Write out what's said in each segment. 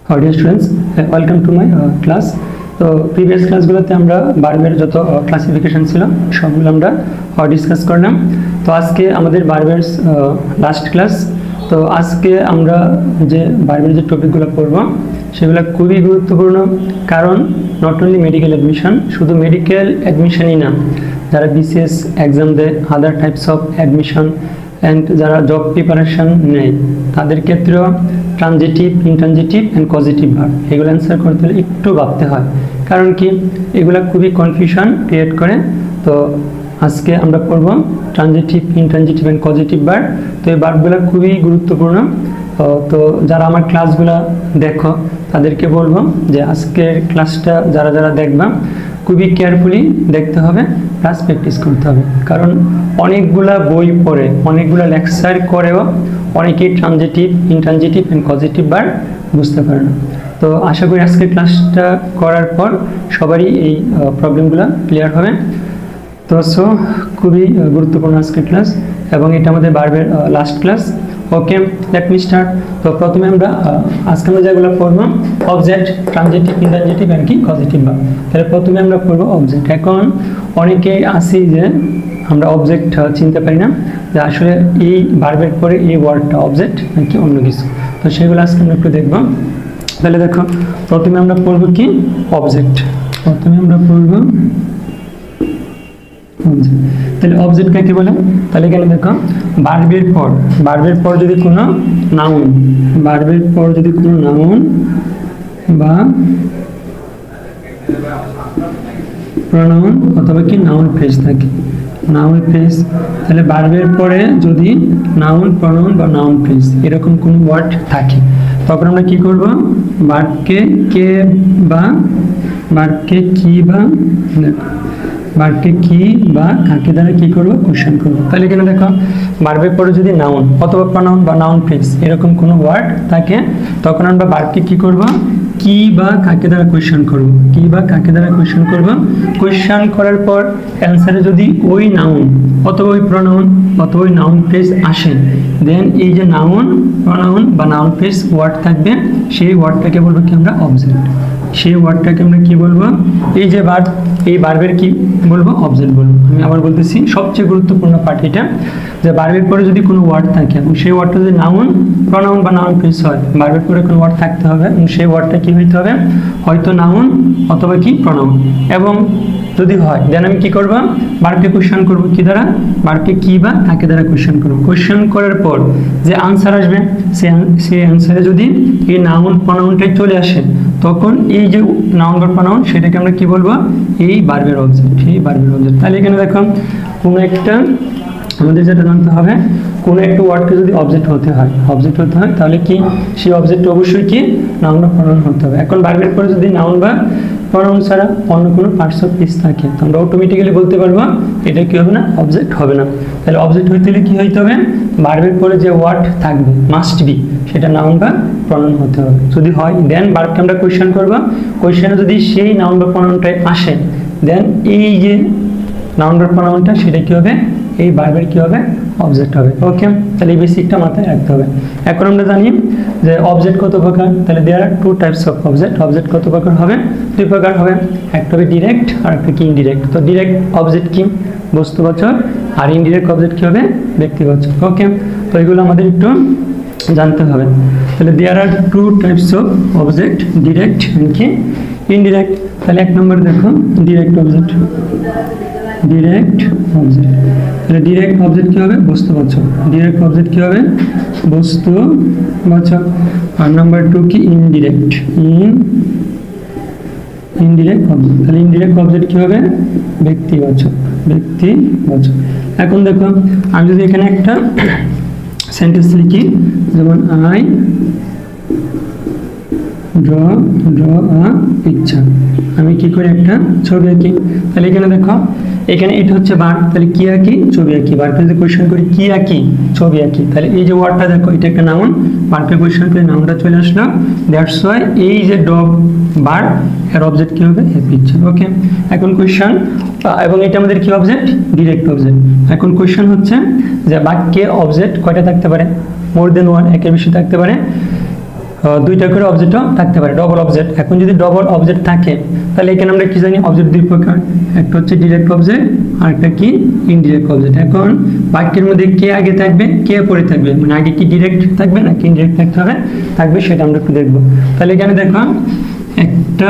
Dear students, welcome to my class. তো previous ক্লাসগুলোতে আমরা ভার্বের যত ক্লাসিফিকেশন ছিল সবগুলো আমরা ডিসকাস করলাম। তো আজকে আমাদের ভার্বের লাস্ট ক্লাস। তো আজকে আমরা যে ভার্বের যে টপিকগুলো পড়ব সেগুলো খুবই গুরুত্বপূর্ণ, কারণ নট অনলি মেডিকেল অ্যাডমিশন, শুধু মেডিকেল অ্যাডমিশনই না, যারা বিসিএস এক্সাম দেয়, আদার টাইপস অফ অ্যাডমিশন অ্যান্ড যারা জব প্রিপারেশন নেয় তাদের ক্ষেত্রেও transitive, intransitive and positive verb এগুলো অ্যান্সার করতে হলে একটু ভাবতে হয়, কারণ কি এগুলো খুবই কনফিউশন ক্রিয়েট করে। তো আজকে আমরা পড়ব transitive, intransitive and positive verb. তো এই ভার্বগুলো খুবই গুরুত্বপূর্ণ। তো যারা আমার ক্লাসগুলো দেখো তাদেরকে বলবো যে আজকের ক্লাসটা যারা যারা দেখবা খুবই কেয়ারফুলি দেখতে হবে, প্লাস প্র্যাকটিস করতে হবে, কারণ অনেকগুলা বই পড়ে, অনেকগুলা লেকচার করেও অনেকেই transitive, intransitive and positive verb বুঝতে পারে না। তো আশা করি আজকের ক্লাসটা করার পর সবারই এই প্রবলেমগুলো ক্লিয়ার হবে। তো খুবই গুরুত্বপূর্ণ আজকের ক্লাস, এবং এটা আমাদের ভার্বের লাস্ট ক্লাস। ওকে, লেট মি স্টার্ট। তো প্রথমে আমরা আজকে আমরা যেগুলো পড়বো অবজেক্ট, ট্রানজিটিভ, ইনট্রানজিটিভ অ্যান্ড কি পজিটিভ ভার্ব। তাহলে প্রথমে আমরা পড়বো অবজেক্ট। এখন অনেকেই আসি যে আমরা অবজেক্ট চিনতে পারি না যে আসলে এই ভার্বের পরে এই ওয়ার্ডটা অবজেক্ট নাকি অন্য কিছু। তো সেগুলো আজকে আমরা একটু দেখবো। তাহলে দেখো, প্রথমে আমরা পড়বো কি অবজেক্ট। প্রথমে আমরা পড়বো তাহলে অবজেক্ট কাকে বলে? তাহলে এখানে দেখো, ভার্বের পর যদি কোনো নাউন, ভার্বের পর যদি কোনো নাউন বা প্রনাউন অথবা কি নাউন ফ্রেজ থাকে, নাউন ফ্রেজ, তাহলে ভার্বের পরে যদি নাউন, প্রনাউন বা নাউন ফ্রেজ এরকম কোনো ওয়ার্ড থাকে, তখন আমরা কি করব? ভার্বকে কে বা ভার্বকে কি বা ভার্বকে কি বা কাকে দ্বারা কি করবো? কোয়েশ্চেন করবো। তাহলে এখানে দেখো, ভার্বের পরে যদি নাউন অথবা প্রনাউন বা নাউন ফ্রেজ এরকম কোনো ওয়ার্ড থাকে, তখন আমরা ভার্বকে কি করবো? কি বা কাকে দ্বারা কোয়েশ্চেন করবো, কি বা কাকে দ্বারা কোয়েশ্চেন করবো। কোয়েশ্চেন করার পর অ্যান্সারে যদি ওই নাউন অথবা ওই প্রনাউন অথবা ওই নাউন ফ্রেজ আসে, দেন এই যে নাউন, প্রনাউন বা নাউন ফ্রেজ ওয়ার্ড থাকবে, সেই ওয়ার্ডটাকে বলবো কি আমরা অবজেক্ট। সেই ওয়ার্ডটাকে আমরা কি বলবো? এই যে ভার্ব, এই ভার্বের কি বলবো? অবজেক্ট বলবো। আমি আবার বলতেছি, সবচেয়ে গুরুত্বপূর্ণ পার্ট এটা, যে ভার্বের পরে যদি কোনো ওয়ার্ড থাকে এবং সেই ওয়ার্ডটা যদি নাউন, প্রনাউন বা নাউন ফ্রেজ হয়, ভার্বের পরে কোনো ওয়ার্ড থাকতে হবে এবং সেই ওয়ার্ডটা কি হইতে হবে? হয়তো নাউন অথবা কি প্রনাউন। এবং যদি হয় দেন আমি কি করবো? ভার্বকে কোয়েশ্চেন করবো কি দ্বারা? ভার্বকে কি বা কাকে দ্বারা কোয়েশ্চেন করবো। কোয়েশ্চেন করার পর যে আনসার আসবে, সেই আনসারে যদি এই নাউন, প্রনাউনটাই চলে আসে, তখন এই যে নাউন বা প্রনাউন সেটাকে আমরা কি বলবো? এই ভার্বের অবজেক্ট, এই ভার্বের অবজেক্ট। তাহলে এখানে দেখো, কোনো একটা আমাদের যেটা জানতে হবে, কোনো একটা ওয়ার্ডকে যদি অবজেক্ট হতে হয়, তাহলে কি সেই অবজেক্ট অবশ্যই কি নাউন বা প্রনাউন হতে হবে। এখন ভার্বের পরে যদি নাউন বা প্রনাউন ছাড়া অন্য কোনো পার্টস অফ স্পিচ থাকে, তো আমরা অটোমেটিক্যালি বলতে পারবো এটা কি হবে না? অবজেক্ট হবে না। তাহলে অবজেক্ট হইতে হলে কি হইতে হবে? ভার্বের পরে যে ওয়ার্ড থাকবে মাস্ট বি, সেটা নাউন বা প্রনাউন হতে হবে। যদি হয় দেন ভার্বকে আমরা কোয়েশ্চেন করবো। কোয়েশ্চেনে যদি সেই নাউন বা প্রনাউনটাই আসে, দেন এই যে নাউন বা প্রনাউনটা সেটা কি হবে? এই ভার্বের কি হবে? অবজেক্ট হবে। ওকে, তাহলে এই বেসিকটা মাথায় রাখতে হবে। এখন আমরা জানি যে অবজেক্ট কত প্রকার। তাহলে there are two types of object. অবজেক্ট কত প্রকার হবে? দুই প্রকার হবে, একটা হবে ডিরেক্ট আর একটা কি ইনডিরেক্ট। তো ডিরেক্ট অবজেক্ট কি? বস্তুবাচক, আর ইনডিরেক্ট অবজেক্ট কি হবে? ব্যক্তিবাচক। ওকে, তো এগুলো আমাদের একটু জানতে হবে। তাহলে there are two types of object, direct and কি ইনডিরেক্ট। তাহলে এক নম্বর দেখো, ডিরেক্ট অবজেক্ট। ডিরেক্ট অবজেক্ট, তাহলে ডিরেক্ট অবজেক্ট কি হবে? বস্তুবাচক। ডিরেক্ট অবজেক্ট কি হবে? বস্তুবাচক। আর নাম্বার টু কি ইনডিরেক্ট, ইনডিরেক্ট অবজেক্ট। তাহলে ইনডিরেক্ট অবজেক্ট কি হবে? ব্যক্তিবাচক, ব্যক্তিবাচক। এখন দেখো, আমি যদি এখানে একটা সেন্টেন্স লিখি, যেমন আই draw a picture, আমি কি করে একটা ছবি আঁকি। তাহলে এখানে দেখো, এখানে এটা হচ্ছে ভার্ব, তাহলে কি আঁকি? ছবি আঁকি। ভার্বকে যদি কোয়েশ্চেন করি কি আঁকি? ছবি আঁকি, তাহলে এই যে ওয়ার্ডটা দেখো, এটা একটা নাউন, ভার্বকে কোয়েশ্চেন করে নাউনটা চলে আসলো, দ্যাটস ওয়াই এই যে ডগ ভার্ব, এর অবজেক্ট কি হবে? A picture. ওকে, এখন কোয়েশ্চেন, এবং এটা আমাদের কি অবজেক্ট? Direct object. এখন কোয়েশ্চেন হচ্ছে যে বাক্যে অবজেক্ট কয়টা থাকতে পারে? মোর দেন ওয়ান, একের বেশি থাকতে পারে। দুইটা করে অবজেক্টও থাকতে পারে, ডবল অবজেক্ট। এখন যদি ডবল অবজেক্ট থাকে তাহলে এখানে আমরা কি জানি অবজেক্ট দুই প্রকার, একটা হচ্ছে ডিরেক্ট অবজেক্ট আর একটা কি ইনডিরেক্ট অবজেক্ট। এখন বাক্যের মধ্যে কে আগে থাকবে কে পরে থাকবে, মানে আগে কি ডিরেক্ট থাকবে নাকি ইনডিরেক্ট থাকবে সেটা আমরা একটু দেখবো। তাহলে এখানে দেখো একটা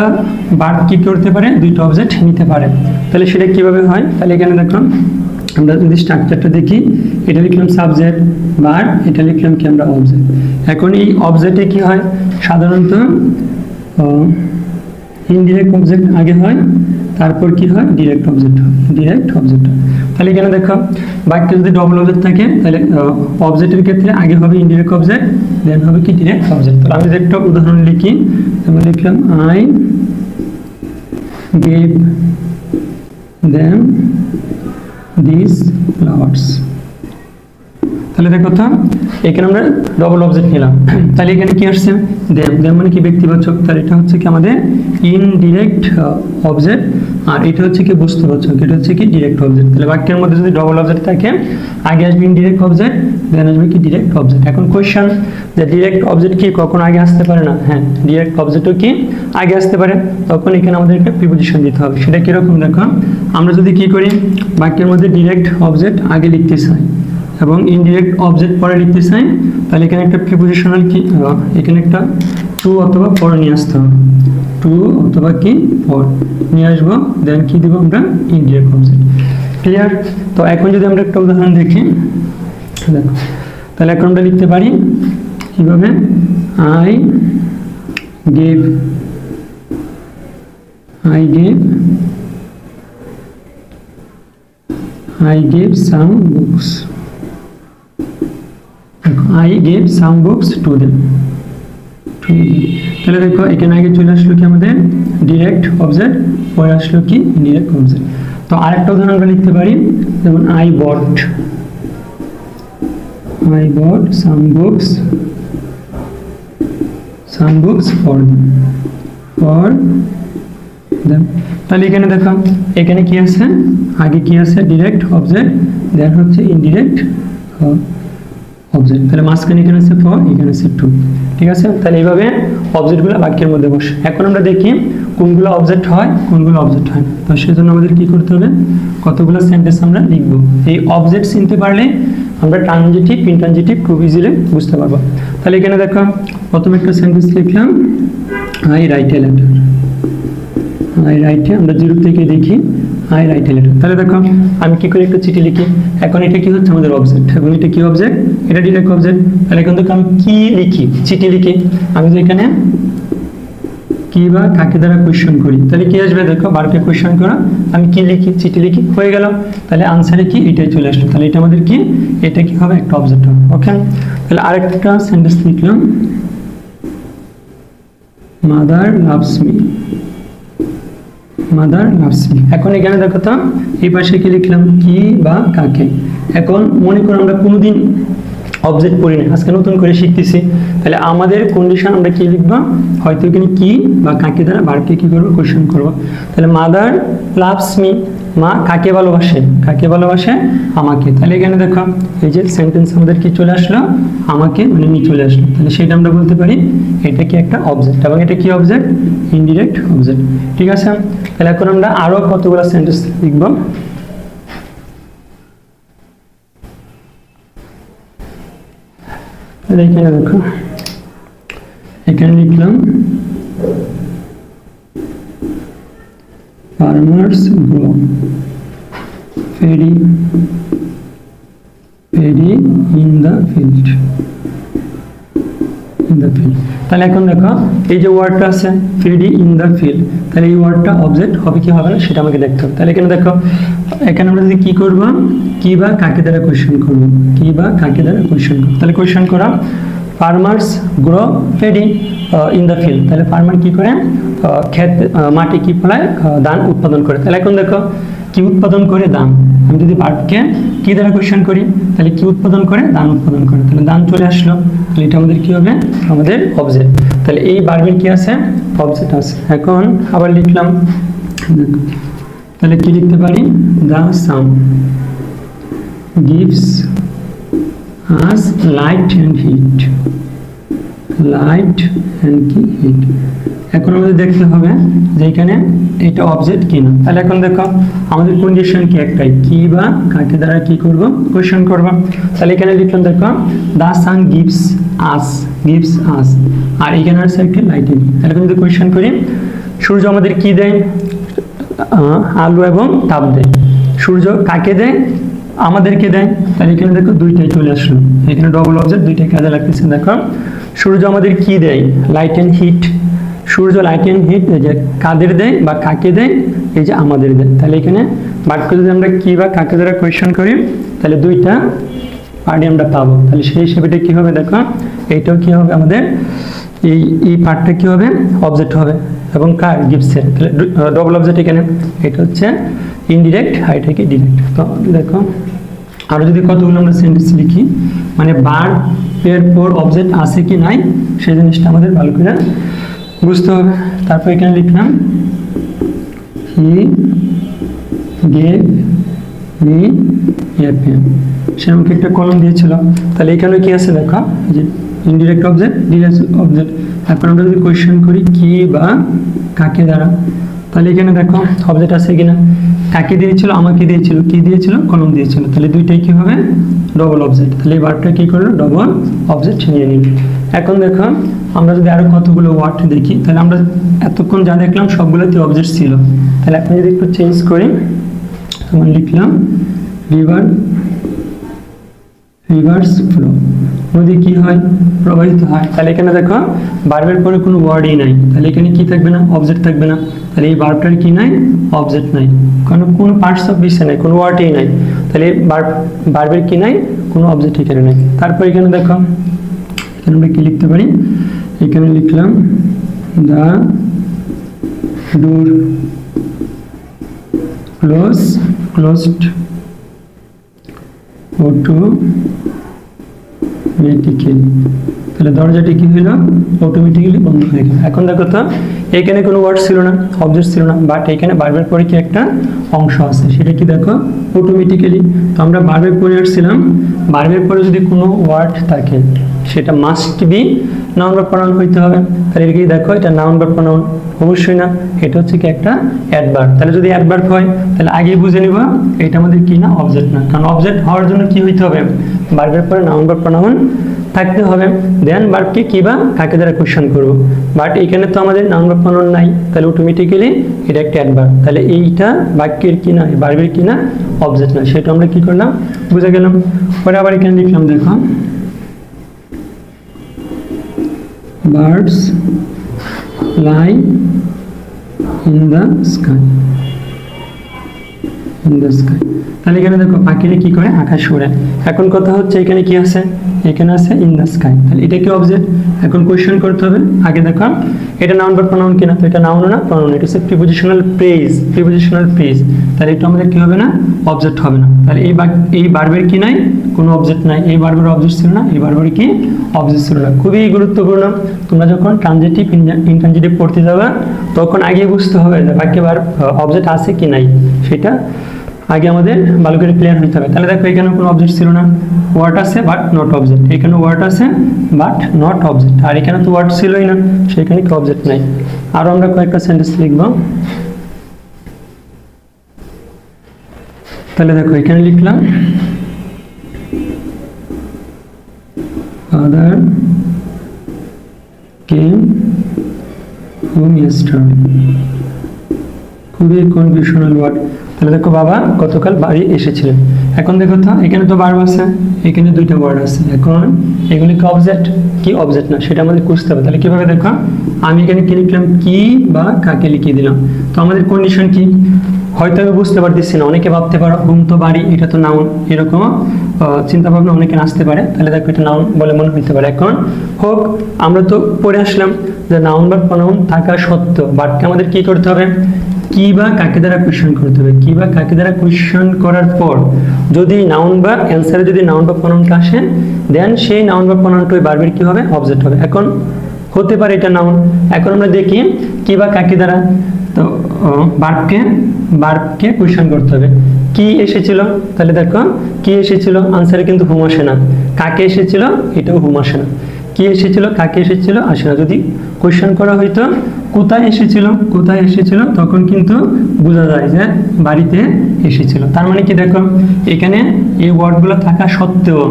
ভার্ব কি করতে পারে দুইটা অবজেক্ট নিতে পারে, তাহলে সেটা কিভাবে হয়। তাহলে এখানে দেখো আমরা যদি স্ট্রাকচারটা দেখি, এটা লিখলাম সাবজেক্ট ভার্ব, এটা লিখলাম কি আমরা অবজেক্ট। এখন এই অবজেক্টে কি হয় সাধারণত ইনডিরেক্ট অবজেক্ট আগে হয়, তারপর কি হয় ডিরেক্ট অবজেক্ট হয়, ডিরেক্ট অবজেক্ট হয়। তাহলে এখানে দেখো বাক্যে যদি ডবল অবজেক্ট থাকে তাহলে অবজেক্টের ক্ষেত্রে আগে হবে ইনডিরেক্ট অবজেক্ট, দেন হবে কি ডিরেক্ট অবজেক্ট। তাহলে আমি যদি একটা উদাহরণ লিখি, আমি লিখলাম I gave them this flowers. তাহলে দেখো তো এখানে আমরা ডবল অবজেক্ট নিলাম, তাহলে এখানে কি আসছে দেম, দেম মানে কি ব্যক্তিবাচক, তাহলে এটা হচ্ছে কি আমাদের ইনডিরেক্ট অবজেক্ট, আর এটা হচ্ছে কি বস্তুবাচক, এটা হচ্ছে কি ডিরেক্ট অবজেক্ট। তাহলে বাক্যের মধ্যে যদি ডবল অবজেক্ট থাকে আগে আসবে ইনডিরেক্ট অবজেক্ট, দেন আসবে কি ডিরেক্ট অবজেক্ট। এখন কোশ্চেন যে ডিরেক্ট অবজেক্ট কি কখনো আগে আসতে পারে না, হ্যাঁ ডিরেক্ট অবজেক্টও কি আগে আসতে পারে, তখন এখানে আমাদের একটা প্রিপোজিশন দিতে হবে। সেটা কিরকম দেখো, আমরা যদি কি করি বাক্যের মধ্যে ডিরেক্ট অবজেক্ট আগে লিখতে চাই এবং ইনডিরেক্ট অবজেক্ট পরে লিখতে চাই, তাহলে এখানে একটা প্রিপোজিশনাল কি এখানে একটা টু অথবা পর নিয়ে আসতে হবে, টু অথবা কি পর নিয়ে আসবো, দেন কি দিব আমরা ইনডিরেক্ট অবজেক্ট। ক্লিয়ার? তো এখন যদি আমরা একটা উদাহরণ দেখি, দেখো তাহলে এখন আমরা লিখতে পারি কিভাবে, I gave some books. I gave some books to them. তাহলে দেখো এখানে আগে চলে আসলো কি আমাদের ডিরেক্ট অবজেক্ট, পরে আসলো কি ইনডিরেক্ট অবজেক্ট। তো আরেকটা উদাহরণ আমরা লিখতে পারি, যেমন I bought some books for them. তাহলে এখানে দেখো এখানে কি আছে আগে কি আছে ডিরেক্ট অবজেক্ট, দেন হচ্ছে ইনডিরেক্ট অবজেক্ট। তাহলে মাঝখানে এখানে আছে ফর, এখানে আছে টু। ঠিক আছে, তাহলে এইভাবে অবজেক্টগুলো বাক্যের মধ্যে বসে। এখন আমরা দেখি কোনগুলো অবজেক্ট হয় কোনগুলো অবজেক্ট হয় না। তো সেজন্য আমাদের কি করতে হবে, কতগুলো সেন্টেন্স আমরা লিখবো। এই অবজেক্ট চিনতে পারলে আমরা ট্রানজিটিভ ইনট্রানজিটিভ খুব ইজিলি বুঝতে পারবো। তাহলে এখানে দেখো প্রথমে একটা সেন্টেন্স লিখলাম, I write a letter. I রাইটে আমরা জিরো থেকে দেখি আই রাইট এ লেটার। তাহলে দেখো আমি কি করে একটা চিঠি লিখি, এখন এটা কি হচ্ছে আমাদের অবজেক্ট, এবং এটা কি অবজেক্ট, এটা ডিরেক্ট অবজেক্ট। তাহলে এখন দেখো আমি কি লিখি, চিঠি লিখি, আমি যে এখানে কি বা কাকে দ্বারা কোয়েশ্চন করি, তাহলে কি আসবে দেখো বারকে কোয়েশ্চন করা, আমি কি লিখি চিঠি লিখি, হয়ে গেল। তাহলে আনসারে কি এটাই চলে আসলো, তাহলে এটা আমাদের কি, এটা কি হবে একটা অবজেক্ট হবে। ওকে, তাহলে আরেকটা সেন্টেন্স লিখলাম, মাদার লাভস মি। এখন এখানে দেখো তো এই পাশে কি লিখলাম, কি বা কাকে। এখন মনে করো আমরা কোনোদিন অবজেক্ট পড়ি না, আজকে নতুন করে শিখতেছি, তাহলে আমাদের কন্ডিশন আমরা কি লিখবো, হয়তো এখানে কি বা কাকে দ্বারা ভার্বকে কি করবো কোয়েশ্চন করবো। তাহলে মাদার লাভস মি, মা কাকে ভালোবাসে, কাকে ভালোবাসে আমাকে। তাহলে এখানে দেখো এই যে সেন্টেন্স আমাদের কি চলে আসলো, আমাকে মানে মি চলে আসলো, তাহলে সেটা আমরা বলতে পারি এটা কি একটা অবজেক্ট, এবং এটা কি অবজেক্ট, ইনডিরেক্ট অবজেক্ট। ঠিক আছে, তাহলে এখন আমরা আরো কতগুলো সেন্টেন্স লিখবো। এখানে দেখো এখানে লিখলাম farmers grow paddy in the field. তাহলে এখন দেখো এই যে ওয়ার্ডটা আছে ফিল্ড ইন দ্য ফিল্ড, তাহলে এই ওয়ার্ডটা অবজেক্ট হবে কি হবে না সেটা আমাকে দেখতে হবে। তাহলে এখানে দেখো এখানে আমরা যদি কি করব, কি বা কাকে দ্বারা কোয়েশ্চন করব, কি বা কাকে দ্বারা কোয়েশ্চন করব। তাহলে কোয়েশ্চন করা, farmers grow field in the field, তাহলে ফার্মার কি করে ক্ষেত মাটি কি ফলায়, ধান উৎপাদন করে। তাহলে এখন দেখো কি উৎপাদন করে, ধান। আমি যদি ভার্বকে কি দ্বারা কোয়েশ্চন করি, তাহলে কি উৎপাদন করে, ধান উৎপাদন করে, তাহলে ধান চলে আসলো, তাহলে এটা আমাদের কি হবে, আমাদের অবজেক্ট। তাহলে এই ভার্বের কি আছে, অবজেক্ট আছে। এখন আবার লিখলাম, তাহলে কি লিখতে পারি, the sun gives us light and heat. Light and কি হিট। এখন আমাদের দেখতে হবে যে এখানে এটা অবজেক্ট কিনা। তাহলে এখন দেখো আমাদের কন্ডিশন কি একটাই, কি বা কাকে দ্বারা কি করব, কোয়েশ্চেন করব। তাহলে এখানে লিখলাম দেখো দা সান গিভস আস, গিভস আস, আর এখানে আছে একটা লাইটিং। তাহলে যদি কোয়েশ্চেন করি, সূর্য আমাদের কি দেয়, আলো এবং তাপ দেয়। সূর্য কাকে দেয়, আমাদেরকে দেয়। তাহলে এখানে দেখো দুইটাই চলে আসলো, এখানে ডবল অবজেক্ট দুইটাই কাজে লাগতেছে। দেখো সূর্য আমাদের কি দেয়, লাইট অ্যান্ড হিট। সূর্য লাইট অ্যান্ড হিট এই যে কাদের দেয় বা কাকে দেয়, এই যে আমাদের দেয়। তাহলে এখানে বাক্য যদি আমরা কি বা কাকে দ্বারা কোয়েশ্চেন করি, তাহলে দুইটা পার্টি আমরা পাবো। তাহলে সেই হিসেবে কি হবে, দেখো এইটাও কি হবে আমাদের, এই পার্টটা কি হবে, অবজেক্ট হবে এবং কার, গিভসের। তাহলে ডবল অবজেক্ট এখানে, এটা হচ্ছে ইনডিরেক্ট আর এটা কি ডিরেক্ট। তো দেখো আরো যদি কতগুলো আমরা সেন্টেন্স লিখি, মানে বার এর পর অবজেক্ট আছে কি নাই সেই জিনিসটা আমাদের ভালো করে বুঝতে হবে। তারপর এখানে লিখলাম he gave me a pen, সে আমাকে একটা কলম দিয়েছিল। তাহলে এখানে কি আছে দেখো, যে ইনডিরেক্ট অবজেক্ট, ডিরেক্ট অবজেক্ট। এখন আমরা যদি কোয়েশ্চেন করি কি বা কাকে দ্বারা, তাহলে এখানে দেখো অবজেক্ট আছে কিনা, কাকে দিয়েছিল, আমাকে দিয়েছিল, কি দিয়েছিল, কলম দিয়েছিল। তাহলে দুইটাই কি হবে, ডবল অবজেক্ট। তাহলে এই বারটা কি করলো, ডবল অবজেক্ট নিয়ে নিল। এখন দেখো আমরা যদি আরো কতগুলো ওয়ার্ড দেখি, তাহলে আমরা এতক্ষণ যা দেখলাম সবগুলোতে অবজেক্ট ছিল। তাহলে আপনি যদি একটু চেঞ্জ করি, তখন লিখলাম রিভার, রিভার্স ফ্লো, নদী কি হয়, প্রবাহিত হয়। তাহলে এখানে দেখো ভার্বের পরে কোনো ওয়ার্ডই নাই, তাহলে এখানে কি থাকবে না, অবজেক্ট থাকবে না। তাহলে এই ভার্বটার কি নাই, অবজেক্ট নাই, কারণ কোনো পার্টস অফ স্পিচ নাই, কোনো ওয়ার্ডই নাই। তাহলে ভার্বের কি নাই, কোনো অবজেক্ট এখানে নাই। তারপর এখানে দেখো এখানে আমরা কি লিখতে পারি, এখানে লিখলাম দা ডোর ক্লোজড অটোমেটিক্যালি। তাহলে দরজাটি কি হলো, অটোমেটিক্যালি বন্ধ হয়ে গেল। এখন দেখো তো এখানে কোনো ওয়ার্ড ছিল না, অবজেক্ট ছিল না, বাট এখানে ভার্বের পরে কি একটা অংশ আছে, সেটা কি দেখো অটোমেটিক্যালি। তো আমরা ভার্বের পরে আসছিলাম, ভার্বের পরে যদি কোনো ওয়ার্ড থাকে সেটা মাস্ট বি নাউন বা প্রনাউন হইতে হবে। তাহলে এটা কি দেখো, এটা নাউন বা প্রনাউন, অবশ্যই না, এটা হচ্ছে কি একটা অ্যাডভার্ব। তাহলে যদি অ্যাডভার্ব হয় তাহলে আগেই বুঝে নিবা এটা আমাদের কি না, অবজেক্ট না। কারণ অবজেক্ট হওয়ার জন্য কি হইতে হবে, ভার্বের পরে নাউন বা প্রনাউন থাকতে হবে। দেন ভার্বকে কি বা কাকে দ্বারা কোয়েশ্চেন করব, বাট এখানে তো আমাদের নাউন বা প্রনাউন নাই, তাহলে অটোমেটিক্যালি এটা একটা অ্যাডভার্ব। তাহলে এইটা বাক্যের কি না, ভার্বের কি না, অবজেক্ট না, সেটা আমরা কি করলাম, বুঝে গেলাম। পরে আবার এখানে লিখলাম দেখো birds fly in the sky, in the sky। তাহলে এখানে দেখো পাখিরা কি করে, আকাশ ওড়ে। এখন কথা হচ্ছে এখানে কি আছে, এখানে আছে ইন দ্য স্কাই। তাহলে এটা কি অবজেক্ট, এখন কোয়েশ্চেন করতে হবে। আগে দেখো এটা নাউন বা প্রনাউন কিনা, তো এটা নাউন না প্রনাউন, এটা হচ্ছে প্রিপোজিশনাল ফ্রেজ, প্রিপোজিশনাল ফ্রেজ। তাহলে এটা আমাদের কি হবে না, অবজেক্ট হবে না। তাহলে এই ভার্বের কি নাই, কোনো অবজেক্ট নাই, এই ভার্বের অবজেক্ট ছিল না, এই ভার্বের কি অবজেক্ট ছিল না। খুবই গুরুত্বপূর্ণ, তোমরা যখন ট্রানজিটিভ ইনট্রানজিটিভ পড়তে যাবে তখন আগে বুঝতে হবে যে বাক্যে অবজেক্ট আছে কি নাই, সেটা আগে আমাদের ভালো করে ক্লিয়ার হতে হবে। তাহলে দেখো এখানে কোনো অবজেক্ট ছিল না, ওয়ার্ড আছে বাট নট অবজেক্ট, এখানে ওয়ার্ড আছে বাট নট অবজেক্ট, আর এখানে তো ওয়ার্ড ছিলই না, সেখানে কি অবজেক্ট নাই। আরো আমরা কয়েকটা সেন্টেন্স লিখবো। তাহলে দেখো এখানে লিখলাম ফাদার কেম হোম ইয়েস্টারডে, খুবই কনফিউশনাল ওয়ার্ড। তাহলে দেখো বাবা গতকাল বাড়ি এসেছিলেন। এখন দেখো তো এখানে তো ভার্ব আছে, এখানে দুইটা ওয়ার্ড আছে। এখন এগুলি কি অবজেক্ট, কি অবজেক্ট না, সেটা আমাদের বুঝতে হবে। তাহলে কিভাবে দেখো, আমি এখানে কি লিখলাম, কি বা কাকে লিখিয়ে দিলাম। তো আমাদের কন্ডিশন কি, হয়তো আমি বুঝতে পারতেছি না, অনেকে ভাবতে পারো হোম তো বাড়ি, এটা তো নাউন, এরকম চিন্তা ভাবনা অনেকে আসতে পারে। তাহলে দেখো এটা নাউন বলে মনে হতে পারে। এখন হোক, আমরা তো পড়ে আসলাম যে নাউন বা প্রনাউন থাকা সত্ত্বেও বাটকে আমাদের কি করতে হবে, কি বা কাকে দ্বারা কোয়েশ্চেন করতে হবে। কি বা কাকে দ্বারা কোয়েশ্চেন করার পর যদি নাউন বা অ্যান্সারে যদি নাউন বা প্রনাউনটা আসে, দেন সেই নাউন বা প্রনাউনটা ওই ভার্বের কি হবে, অবজেক্ট হবে। এখন হতে পারে এটা নাউন। এখন আমরা দেখি কি বা কাকে দ্বারা, তো ভার্বকে কোয়েশ্চেন করতে হবে। কি এসেছিল, তাহলে দেখো কি এসেছিল, আনসারে কিন্তু হুম আসে না। কাকে এসেছিল, এটাও হুম আসে না। কি এসেছিল, কাকে এসেছিল, আসে না। যদি কোয়েশ্চেন করা হইতো কোথায় এসেছিল তখন কিন্তু বোঝা যায় যে বাড়িতে এসেছিল। তার মানে কি দেখো এখানে এই ওয়ার্ডগুলো থাকা সত্ত্বেও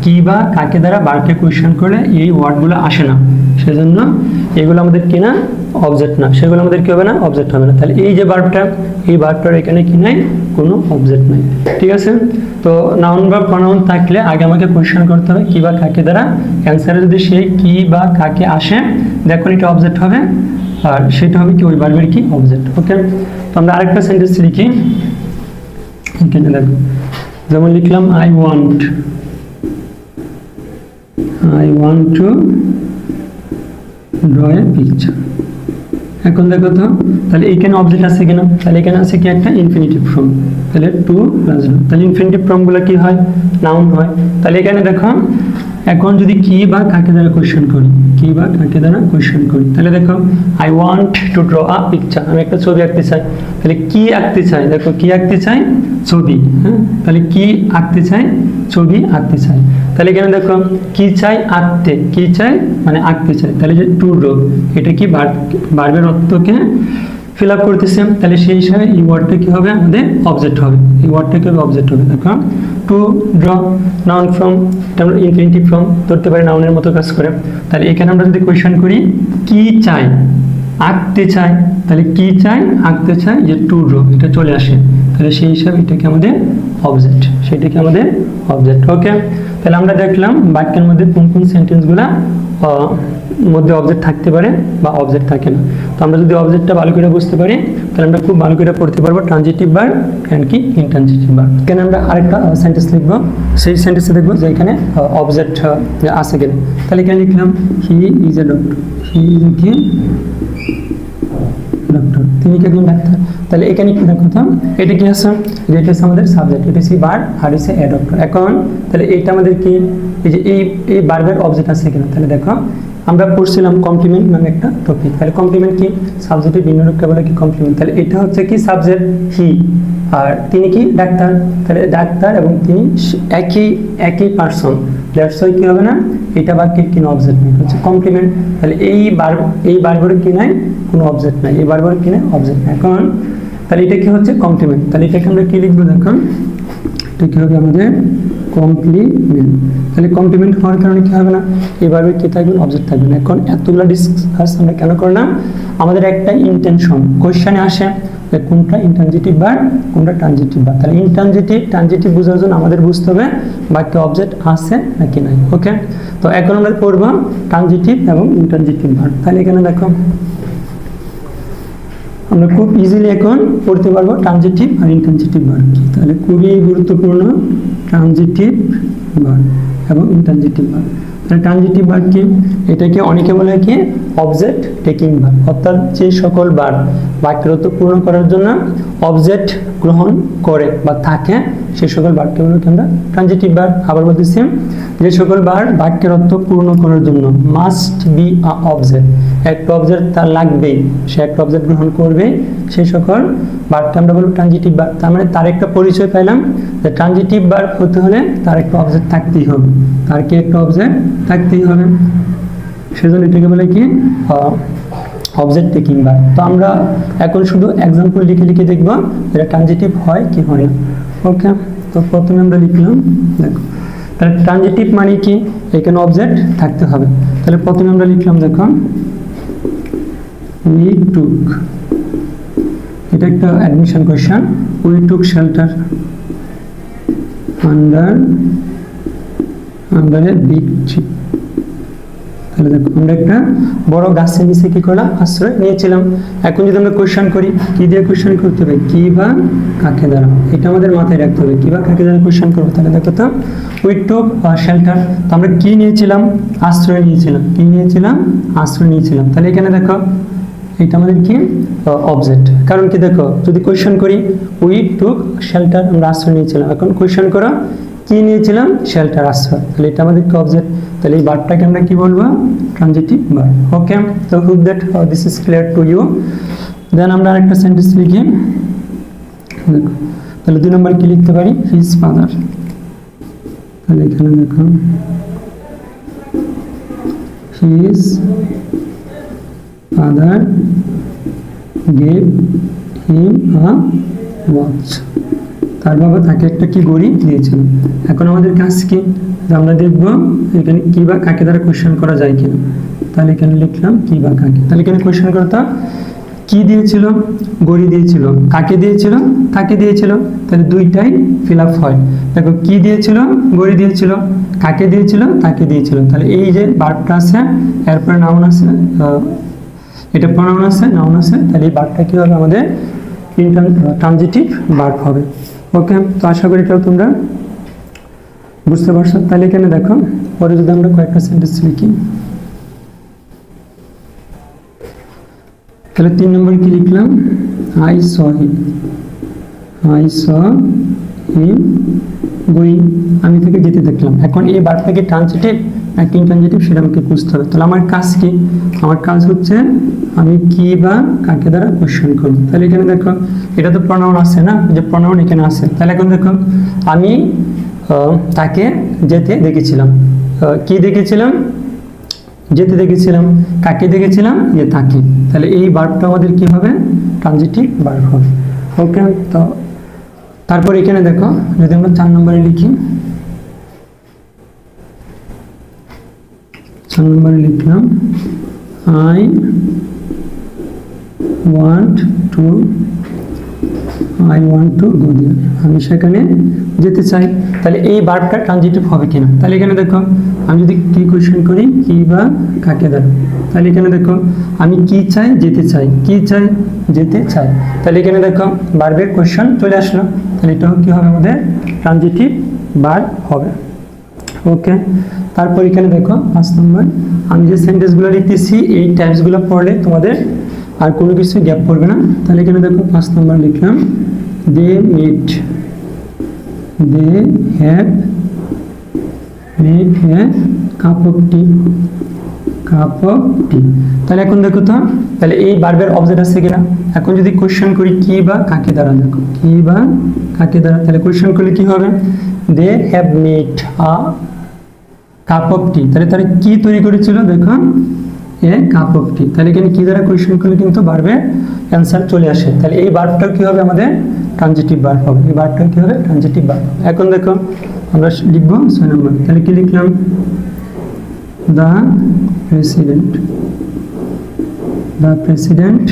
কি বা কাকে দ্বারা বারকে কোয়েশ্চেন করলে এই ওয়ার্ডগুলো আসে না, সেজন্য এগুলো আমাদের কি না, অবজেক্ট না, সেগুলো আমাদের কি হবে না, অবজেক্ট হবে না। তাহলে এই যে ভার্বটা, এই ভার্বটার এখানে কি নাই, কোনো অবজেক্ট নাই। ঠিক আছে, তো নাউন বা প্রনাউন থাকলে আগে আমাকে কোয়েশ্চেন করতে হবে কি বা কাকে দ্বারা, অ্যান্সারে যদি সেই কি বা কাকে আসে দেখো এটা অবজেক্ট হবে, আর সেটা হবে কি ওই ভার্বের কি অবজেক্ট। ওকে, তো আমরা আরেকটা সেন্টেন্স লিখি। এখানে দেখো যেমন লিখলাম I want to draw a picture. এখন দেখো তো তাহলে এখানে অবজেক্ট আছে কিনা, তাহলে এখানে আছে কি একটা ইনফিনিটিভ ফর্ম, তাহলে টু প্লাস ডু, তাহলে ইনফিনিটিভ ফর্মগুলো কি হয়, নাউন হয়। তাহলে এখানে দেখো এখন যদি কি বা কাকে দ্বারা কোয়েশ্চেন করি, তাহলে দেখো I want to draw a picture, আমি একটা ছবি আঁকতে চাই। তাহলে কি আঁকতে চাই, দেখো কি আঁকতে চাই, ছবি। হ্যাঁ, তাহলে কি আঁকতে চাই, ছবি আঁকতে চাই। তাহলে এখানে দেখো কি চাই, আঁকতে, কি চাই মানে আঁকতে চাই। তাহলে যে টু ড্র এটা কি ভার্বের অর্থকে ফিল আপ করতেছে, তাহলে সেই হিসাবে এই ওয়ার্ডটা কি হবে, আমাদের অবজেক্ট হবে। এই ওয়ার্ডটা কি হবে, অবজেক্ট হবে। দেখো টু ড্র নাউন ফর্ম, এটা আমরা ইনফিনিটিভ ফর্ম ধরতে পারি, নাউনের মতো কাজ করে। তাহলে এখানে আমরা যদি কোয়েশ্চেন করি কি চাই, আঁকতে চাই, তাহলে কি চাই, আঁকতে চাই, যে টু ড্র এটা চলে আসে, তাহলে সেই হিসাবে এটাকে আমাদের অবজেক্ট, সেটাকে আমাদের অবজেক্ট। ওকে, তাহলে আমরা দেখলাম বাক্যের মধ্যে কোন কোন সেন্টেন্সগুলা মধ্যে অবজেক্ট থাকতে পারে বা অবজেক্ট থাকে না। তো আমরা যদি অবজেক্টটা ভালো করে বুঝতে পারি তাহলে আমরা খুব ভালো করে পড়তে পারবো ট্রানজিটিভ ভার্ব এন্ড কি ইনট্রানজিটিভ ভার্ব। এখানে আমরা আরেকটা সেন্টেন্স লিখবো, সেই সেন্টেন্সে দেখবো যে এখানে অবজেক্ট আছে কিনা। তাহলে এখানে লিখলাম he is a doctor, he is a কি ডক্টর, তিনি কি একজন ডাক্তার। তাহলে এখানে কি দেখো তো এটা কি আছে, এটা হচ্ছে আমাদের সাবজেক্ট, এটা হচ্ছে ভার্ব আর হচ্ছে এ ডক্টর। এখন তাহলে এইটা আমাদের কি, এই যে এই ভার্বের অবজেক্ট আছে কিনা। তাহলে দেখো আমরা পড়ছিলাম কমপ্লিমেন্ট নামে একটা টপিক, তাহলে কমপ্লিমেন্ট কি, সাবজেক্টের ভিন্ন রূপকে বলে কি কমপ্লিমেন্ট। তাহলে এটা হচ্ছে কি সাবজেক্ট হি, আর তিনি কি ডাক্তার, তাহলে ডাক্তার এবং তিনি একই পারসন, দ্যাটস ওয়াই কি হবে না, এটা বাক্যের কি অবজেক্ট নেই, হচ্ছে কমপ্লিমেন্ট। তাহলে এই ভার্বের কি নাই, কোনো অবজেক্ট নাই, এই ভার্বের কি নাই, অবজেক্ট নাই। এখন তাহলে এটা কি হচ্ছে কমপ্লিমেন্ট, তাহলে এটাকে আমরা কি লিখবো, দেখুন এটা কি হবে আমাদের কমপ্লিমেন্ট। তাহলে কমপ্লিমেন্ট হওয়ার কারণে কি হবে না, এভাবে কি থাকবে, অবজেক্ট থাকবে না। এখন এতগুলো ডিসকাস আমরা কেন করলাম, আমাদের একটা ইন্টেনশন কোশ্চেনে আসে যে কোনটা ইনট্রানজিটিভ ভার্ব, কোনটা ট্রানজিটিভ ভার্ব। তাহলে ট্রানজিটিভ বোঝার জন্য আমাদের বুঝতে হবে বাক্যে অবজেক্ট আছে নাকি নাই। ওকে, তো এখন আমরা পড়ব ট্রানজিটিভ এবং ইনট্রানজিটিভ ভার্ব। তাহলে এখানে দেখো আমরা খুব ইজিলি এখন পড়তে পারবো ট্রানজিটিভ আর ইনট্রানজিটিভ ভার্ব কি। তাহলে খুবই গুরুত্বপূর্ণ ট্রানজিটিভ ভার্ব এবং ইনট্রানজিটিভ ভার্ব। তাহলে ট্রানজিটিভ ভার্ব কি, এটাকে অনেকে বলে কি অবজেক্ট টেকিং ভার্ব, অর্থাৎ যে সকল ভার্ব বাক্যের অর্থ পূর্ণ করার জন্য অবজেক্ট গ্রহণ করে বা থাকে সেই সকল ভার্বকে বলে আমরা ট্রানজিটিভ ভার্ব। আবার বলতেছি যে সকল ভার্ব বাক্যের অর্থ পূর্ণ করার জন্য মাস্ট বি আ অবজেক্ট, একটা অবজেক্ট তার লাগবেই, সে একটা অবজেক্ট গ্রহণ করবে, সেই সকল ভার্বকে আমরা বলবো ট্রানজিটিভ ভার্ব। তার মানে তার একটা পরিচয় পেলাম যে ট্রানজিটিভ ভার্ব হতে হলে তার একটা অবজেক্ট থাকতেই হবে, তার কি একটা অবজেক্ট থাকতেই হবে, সেজন্য এটাকে বলে কি অবজেক্ট টেকিং ভার্ব। তো আমরা এখন শুধু এক্সাম্পল লিখে দেখবো এটা ট্রানজিটিভ হয় কি হয় না। ওকে, তো প্রথমে আমরা লিখলাম, দেখো তাহলে ট্রানজিটিভ মানে কি, এখানে অবজেক্ট থাকতে হবে। তাহলে প্রথমে আমরা লিখলাম, দেখো উই টুক, এটা একটা admission question, we took shelter under a big tree. তাহলে দেখো আমরা একটা বড় গাছের নিচে কি করলাম, আশ্রয় নিয়েছিলাম। এখন যদি আমরা কোয়েশ্চেন করি, কি দিয়ে কোয়েশ্চেন করতে হবে, কি বা কাকে দ্বারা, এটা আমাদের মাথায় রাখতে হবে, কি বা কাকে দ্বারা কোয়েশ্চেন করবো। তাহলে দেখো তো উই টুক শেল্টার, তো আমরা কি নিয়েছিলাম, আশ্রয় নিয়েছিলাম, কি নিয়েছিলাম, আশ্রয় নিয়েছিলাম। তাহলে এখানে দেখো এটা আমাদের কি অবজেক্ট, কারণ কি দেখো যদি কোয়েশ্চেন করি উই টুক শেল্টার, আমরা আশ্রয় নিয়েছিলাম, এখন কোয়েশ্চেন করো কি নিয়েছিলাম, শেল্টার আশ্রয়, তাহলে এটা আমাদের কি অবজেক্ট। তাহলে এই ভার্বটাকে আমরা কি বলবো, ট্রানজিটিভ ভার্ব। ওকে, তো hope that this is clear to you. Then আমরা আরেকটা সেন্টেন্স লিখি, দেখো তাহলে 2 নম্বর কি লিখতে পারি, হিজ ফাদার। তাহলে এখানে দেখো his father gave him a watch. তার বাবা তাকে একটা কি ঘড়ি দিয়েছিল। এখন আমাদের কাজ কি, আমরা দেখব এখানে কি বা কাকে দ্বারা কোশ্চেন করা যায় কিনা। তাহলে এখানে লিখলাম কি বা কাকে। তাহলে এখানে কোশ্চেন করতে কি দিয়েছিল, ঘড়ি দিয়েছিল, কাকে দিয়েছিল, তাকে দিয়েছিল, তাহলে দুইটাই ফিল আপ হয়। দেখো কি দিয়েছিল, ঘড়ি দিয়েছিল, কাকে দিয়েছিল, তাকে দিয়েছিল, তাহলে এই যে ভার্বটা আছে এরপর নাউন আছে, এটা প্রনাউন আছে, নাউন আছে, তাহলে এই ভার্বটা কি হবে আমাদের ট্রানজিটিভ ভার্ব হবে। ওকে, তো আশা করি এটাও তোমরা বুঝতে পারছো। তাহলে এখানে দেখো পরে যদি আমরা কয়েকটা সেন্টেন্স লিখি, তাহলে 3 নম্বরে কি লিখলাম, I saw him going, আমি থেকে যেতে দেখলাম। এখন এই ভার্বটা কি ট্রানজিটিভ নাকি ইনট্রানজিটিভ সেটা আমাকে বুঝতে হবে। তাহলে আমার কাজ কি, আমার কাজ হচ্ছে আমি কি বা কাকে দ্বারা কোশ্চেন করব। তাহলে এখানে দেখো এটা তো প্রনাউন আছে না, যে প্রনাউন এখানে আছে। তাহলে এখন দেখো আমি তাকে যেতে দেখেছিলাম, কি দেখেছিলাম, যেতে দেখেছিলাম, কাকে দেখেছিলাম, যে তাকে। তাহলে এই ভার্বটা আমাদের কি হবে, ট্রানজিটিভ ভার্ব হবে। ওকে, তো তারপর এখানে দেখো যদি আমরা 4 নম্বরে লিখি, 4 নম্বরে লিখলাম I want to go there, আমি সেখানে যেতে চাই। তাহলে এই ভার্বটা ট্রানজিটিভ হবে কিনা। তাহলে এখানে দেখো আমি যদি কি কোশ্চেন করি কি বা কাকে দ্বারা, তাহলে এখানে দেখো আমি কি চাই, যেতে চাই, কি চাই, যেতে চাই। তাহলে এখানে দেখো ভার্বের কোশ্চেন চলে আসলো, তাহলে এটাও কি হবে আমাদের ট্রানজিটিভ ভার্ব হবে। ওকে, তারপর এখানে দেখো 5 নম্বর, আমি যে সেন্টেন্সগুলো লিখতেছি এই টাইপসগুলো পড়লে তোমাদের আর কোনো কিছু গ্যাপ পড়বে না। তাহলে এখানে দেখো 5 নম্বর লিখলাম they have made a cup of tea। তাহলে এখন দেখো তো, তাহলে এই ভার্বের অবজেক্ট আছে কিনা। এখন যদি কোশ্চেন করি কি বা কাকে দ্বারা, দেখো কি বা কাকে দ্বারা, তাহলে কোশ্চেন করলে কি হবে, they have made a cup of tea। তাহলে তারা কি তৈরি করেছিল, দেখো এ কাপ অফ টি। তাহলে এখানে কি দ্বারা কোশ্চেন করলে কিন্তু ভার্বের অ্যান্সার চলে আসে। তাহলে এই ভার্বটা কি হবে আমাদের ট্রানজিটিভ ভার্ব হবে, এই ভার্বটা কি হবে ট্রানজিটিভ ভার্ব। এখন দেখো আমরা লিখবো 6 নম্বর, তাহলে কি লিখলাম the president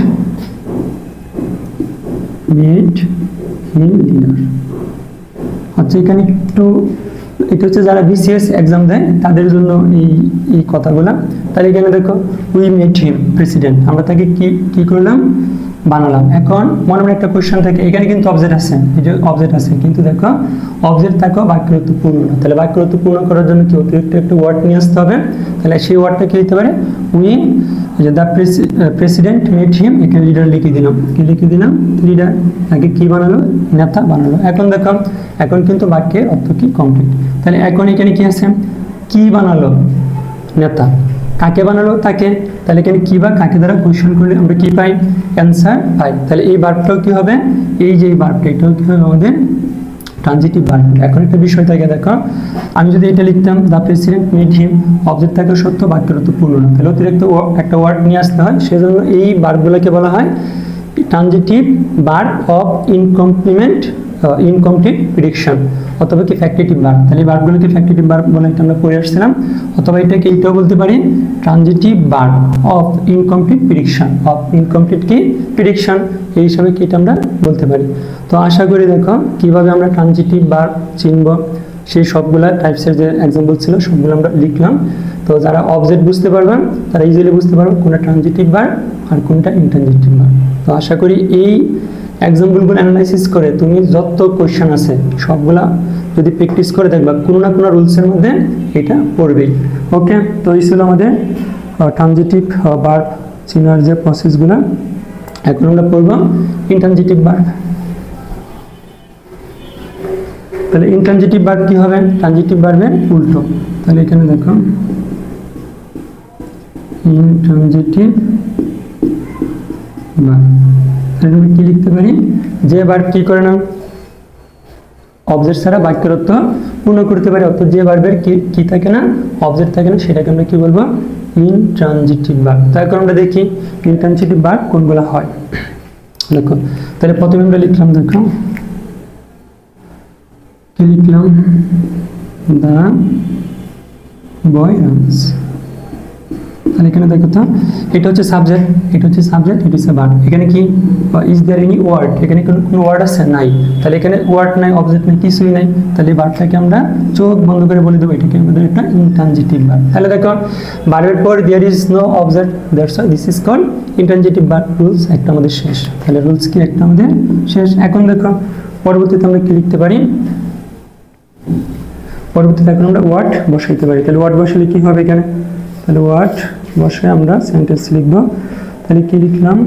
made him leader. আচ্ছা এখানে একটু, এটা হচ্ছে যারা বিসিএস এক্সাম দেয় তাদের জন্য এই কথাগুলো। তাহলে এখানে দেখো উই মেড হিম প্রেসিডেন্ট, আমরা তাকে কি করলাম, বানালাম। এখন মনে মনে একটা কোশ্চেন থাকে, এখানে কিন্তু অবজেক্ট আছে, এই যে অবজেক্ট আছে, কিন্তু দেখো অবজেক্ট থাকো বাক্যের অর্থ পূর্ণ না। তাহলে বাক্যের অর্থ পূর্ণ করার জন্য কি অতিরিক্ত একটা ওয়ার্ড নিয়ে আসতে হবে। তাহলে সেই ওয়ার্ডটা কি হতে পারে, we the president made him, এখানে লিডার লিখে দিলাম, কি লিখে দিলাম, লিডার, তাকে কি বানালো, নেতা বানালো। এখন দেখো এখন কিন্তু বাক্যের অর্থ কি কমপ্লিট। তাহলে এখন এখানে কি আছে, কি বানালো, নেতা, কাকে বানালো, তাকে। তাহলে এখানে কি বা কাকে দ্বারা কোশ্চেন করলে আমরা কি পাই, অ্যান্সার পাই। তাহলে এই ভার্বটাও কি হবে, এই যে ভার্বটা এটাও কি হবে আমাদের ট্রানজিটিভ ভার্ব। এখন একটা বিষয় থাকে, দেখো আমি যদি এটা লিখতাম the president made him, object থাকে সত্য, বাক্যের অর্থ পূর্ণ না, তাহলে অতিরিক্ত একটা ওয়ার্ড নিয়ে আসতে হয়। সেজন্য এই ভার্বগুলোকে বলা হয় transitive verb of incomplete prediction, অথবা কি ফ্যাক্টিটিভ ভার্ব। তাহলে এই ভার্বগুলোকে ফ্যাক্টিটিভ ভার্ব বলে একটা আমরা পড়ে আসছিলাম, অথবা এটাকে এইটাও বলতে পারি transitive verb of incomplete prediction, কি প্রেডিকশন, এই হিসাবে কি এটা আমরা বলতে পারি। তো আশা করি দেখো কিভাবে আমরা ট্রানজিটিভ ভার্ব চিনব, সেই সবগুলা টাইপসের যে এক্সাম্পল ছিল সবগুলো আমরা লিখলাম। তো যারা অবজেক্ট বুঝতে পারবেন তারা ইজিলি বুঝতে পারবে কোনটা ট্রানজিটিভ ভার্ব আর কোনটা ইনট্রানজিটিভ ভার্ব। তো আশা করি এই এক্সাম্পলগুলো অ্যানালাইসিস করে তুমি যত কোশ্চেন আছে সবগুলা যদি প্র্যাকটিস করে দেখবা কোনো না কোনো রুলসের মধ্যে এটা পড়বেই। ওকে, তো এই ছিল আমাদের ট্রানজিটিভ ভার্ব চিনার যে প্রসেসগুলো। এখন আমরা পড়ব ইনট্রানজিটিভ ভার্ব। তাহলে ইনট্রানজিটিভ ভার্ব কি হবে, ট্রানজিটিভ ভার্বের উল্টো। তাহলে এখানে দেখো ইনট্রানজিটিভ ভার্ব, আমি কি লিখতে পারি, যে ভার্ব কি করে না, অবজেক্ট ছাড়া বাক্যের অর্থ পূর্ণ করতে পারে, অর্থাৎ যে ভার্বের কি থাকে না, অবজেক্ট থাকে না, সেটাকে আমরা কি বলবো, ইনট্রানজিটিভ ভার্ব। তাই এখন আমরা দেখি ইনট্রানজিটিভ ভার্ব কোনগুলো হয়। দেখো তাহলে প্রথমে আমরা লিখলাম, দেখো কি লিখলাম, দা বয় রানস। তাহলে এখানে দেখো তো এটা হচ্ছে সাবজেক্ট, এটা হচ্ছে সাবজেক্ট, এটা হচ্ছে ভার্ব। এখানে কি ইজ দেয়ার এনি ওয়ার্ড, এখানে কোনো ওয়ার্ড আছে নাই, তাহলে এখানে ওয়ার্ড নাই, অবজেক্ট নাই, কিছুই নাই, তাহলে ভার্বটাকে আমরা চোখ বন্ধ করে বলে দেবো এটাকে আমাদের একটা ইনট্রানজিটিভ ভার্ব। তাহলে দেখো ভার্বের পর there is no object, that's why this is called intransitive verb. Rules একটা আমাদের শেষ, তাহলে রুলস কি একটা আমাদের শেষ। এখন দেখো পরবর্তীতে আমরা কি লিখতে পারি, পরবর্তীতে এখন আমরা ওয়ার্ড বসাইতে পারি। তাহলে ওয়ার্ড বসালে কি হবে এখানে, তাহলে ওয়ার্ড বসে আমরা সেন্টেন্স লিখব। তাহলে কি লিখলাম,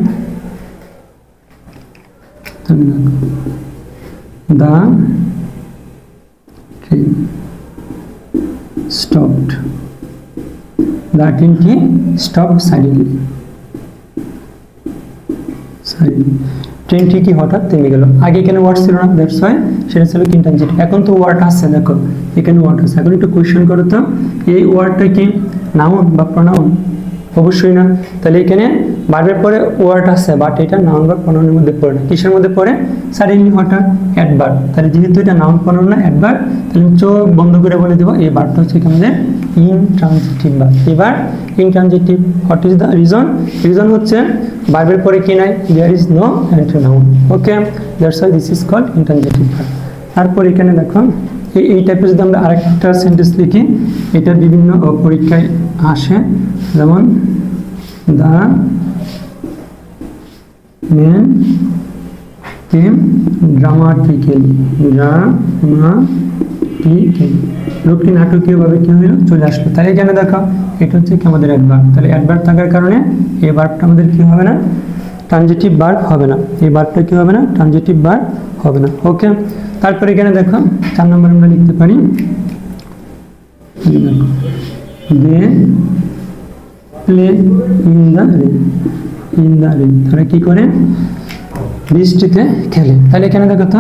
the train stopped, the train কি স্টপ সাইডেনলি, ট্রেন ঠিকই হঠাৎ থেমে গেল। আগে এখানে ওয়ার্ড ছিল না, দ্যাটস হোয়াই সেটা ছিল ইনট্রানজিটিভ। এখন তো ওয়ার্ড আছে, দেখো এখানে ওয়ার্ড আছে। এখন একটু কোয়েশ্চেন করো তো, এই ওয়ার্ডটা কি নাউন বা প্রনাউন? অবশ্যই না। তাহলে এখানে ভার্বের পরে ওয়ার্ড আছে, বাট এটা নাউন বা প্রনাউনের মধ্যে পড়ে না। কিসের মধ্যে পড়ে? সাডেনলি হঠাৎ, অ্যাডভার্ব। তাহলে যেহেতু এটা নাউন প্রনাউন না, অ্যাডভার্ব, তাহলে চোখ বন্ধ করে বলে দেবো এই ভার্বটা হচ্ছে আমাদের ইনট্রানজিটিভ ভার্ব। এবার intransitive, what is the reason? Reason হচ্ছে ভার্বের পরে কি নাই, there is no noun. Okay, that's why this is called intransitive verb. তারপর এখানে দেখো এই টাইপের যদি আমরা আরেকটা সেন্টেন্স লিখি, এটা বিভিন্ন পরীক্ষায় আসে, যেমন দ্য ম্যান কেম ড্রামাটিক্যালি, লোকটি নাটকীয়ভাবে কি হলো, চলে আসলো। তাহলে এখানে দেখো এটা হচ্ছে কি আমাদের অ্যাডভার্ব। তাহলে অ্যাডভার্ব থাকার কারণে এই ভার্বটা আমাদের কি হবে না, ট্রানজিটিভ ভার্ব হবে না। এই ভার্বটা কি হবে না, ট্রানজিটিভ ভার্ব হবে না। ওকে, তারপরে এখানে দেখো 4 নম্বর আমরা লিখতে পারি, they play in the rain, in the rain, তারা কি করে, বৃষ্টিতে খেলে। তাহলে এখানে দেখো তো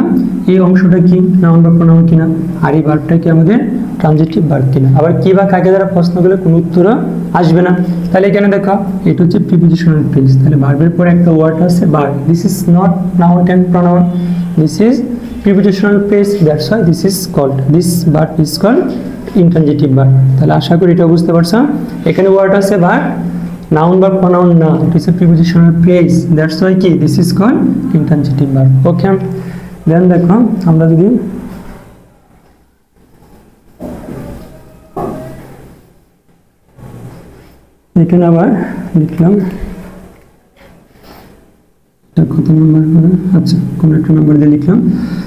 এই অংশটা কি নাউন বা প্রনাউন কিনা, আর এই ভার্বটা কি আমাদের ট্রানজিটিভ ভার্ব কিনা। আবার কি বা কাকে দ্বারা প্রশ্ন করলে কোনো উত্তরও আসবে না। তাহলে এখানে দেখো এটা হচ্ছে প্রিপোজিশনাল ফ্রেজ। তাহলে ভার্বের পরে একটা ওয়ার্ড আছে verb, this is not noun and pronoun, this is prepositional phrase, that's why this is called, this verb is called intransitive verb. তাহলে আশা করি এটা বুঝতে পারছো। এখানে ওয়ার্ড আছে ভার্ব, নাউন বা প্রনাউন না, it is a prepositional phrase, that's why কি this is called intransitive verb. Okay, then দেখো আমরা যদি এখানে আবার লিখলাম, কত নম্বর করে, আচ্ছা কোন একটা নম্বর দিয়ে লিখলাম।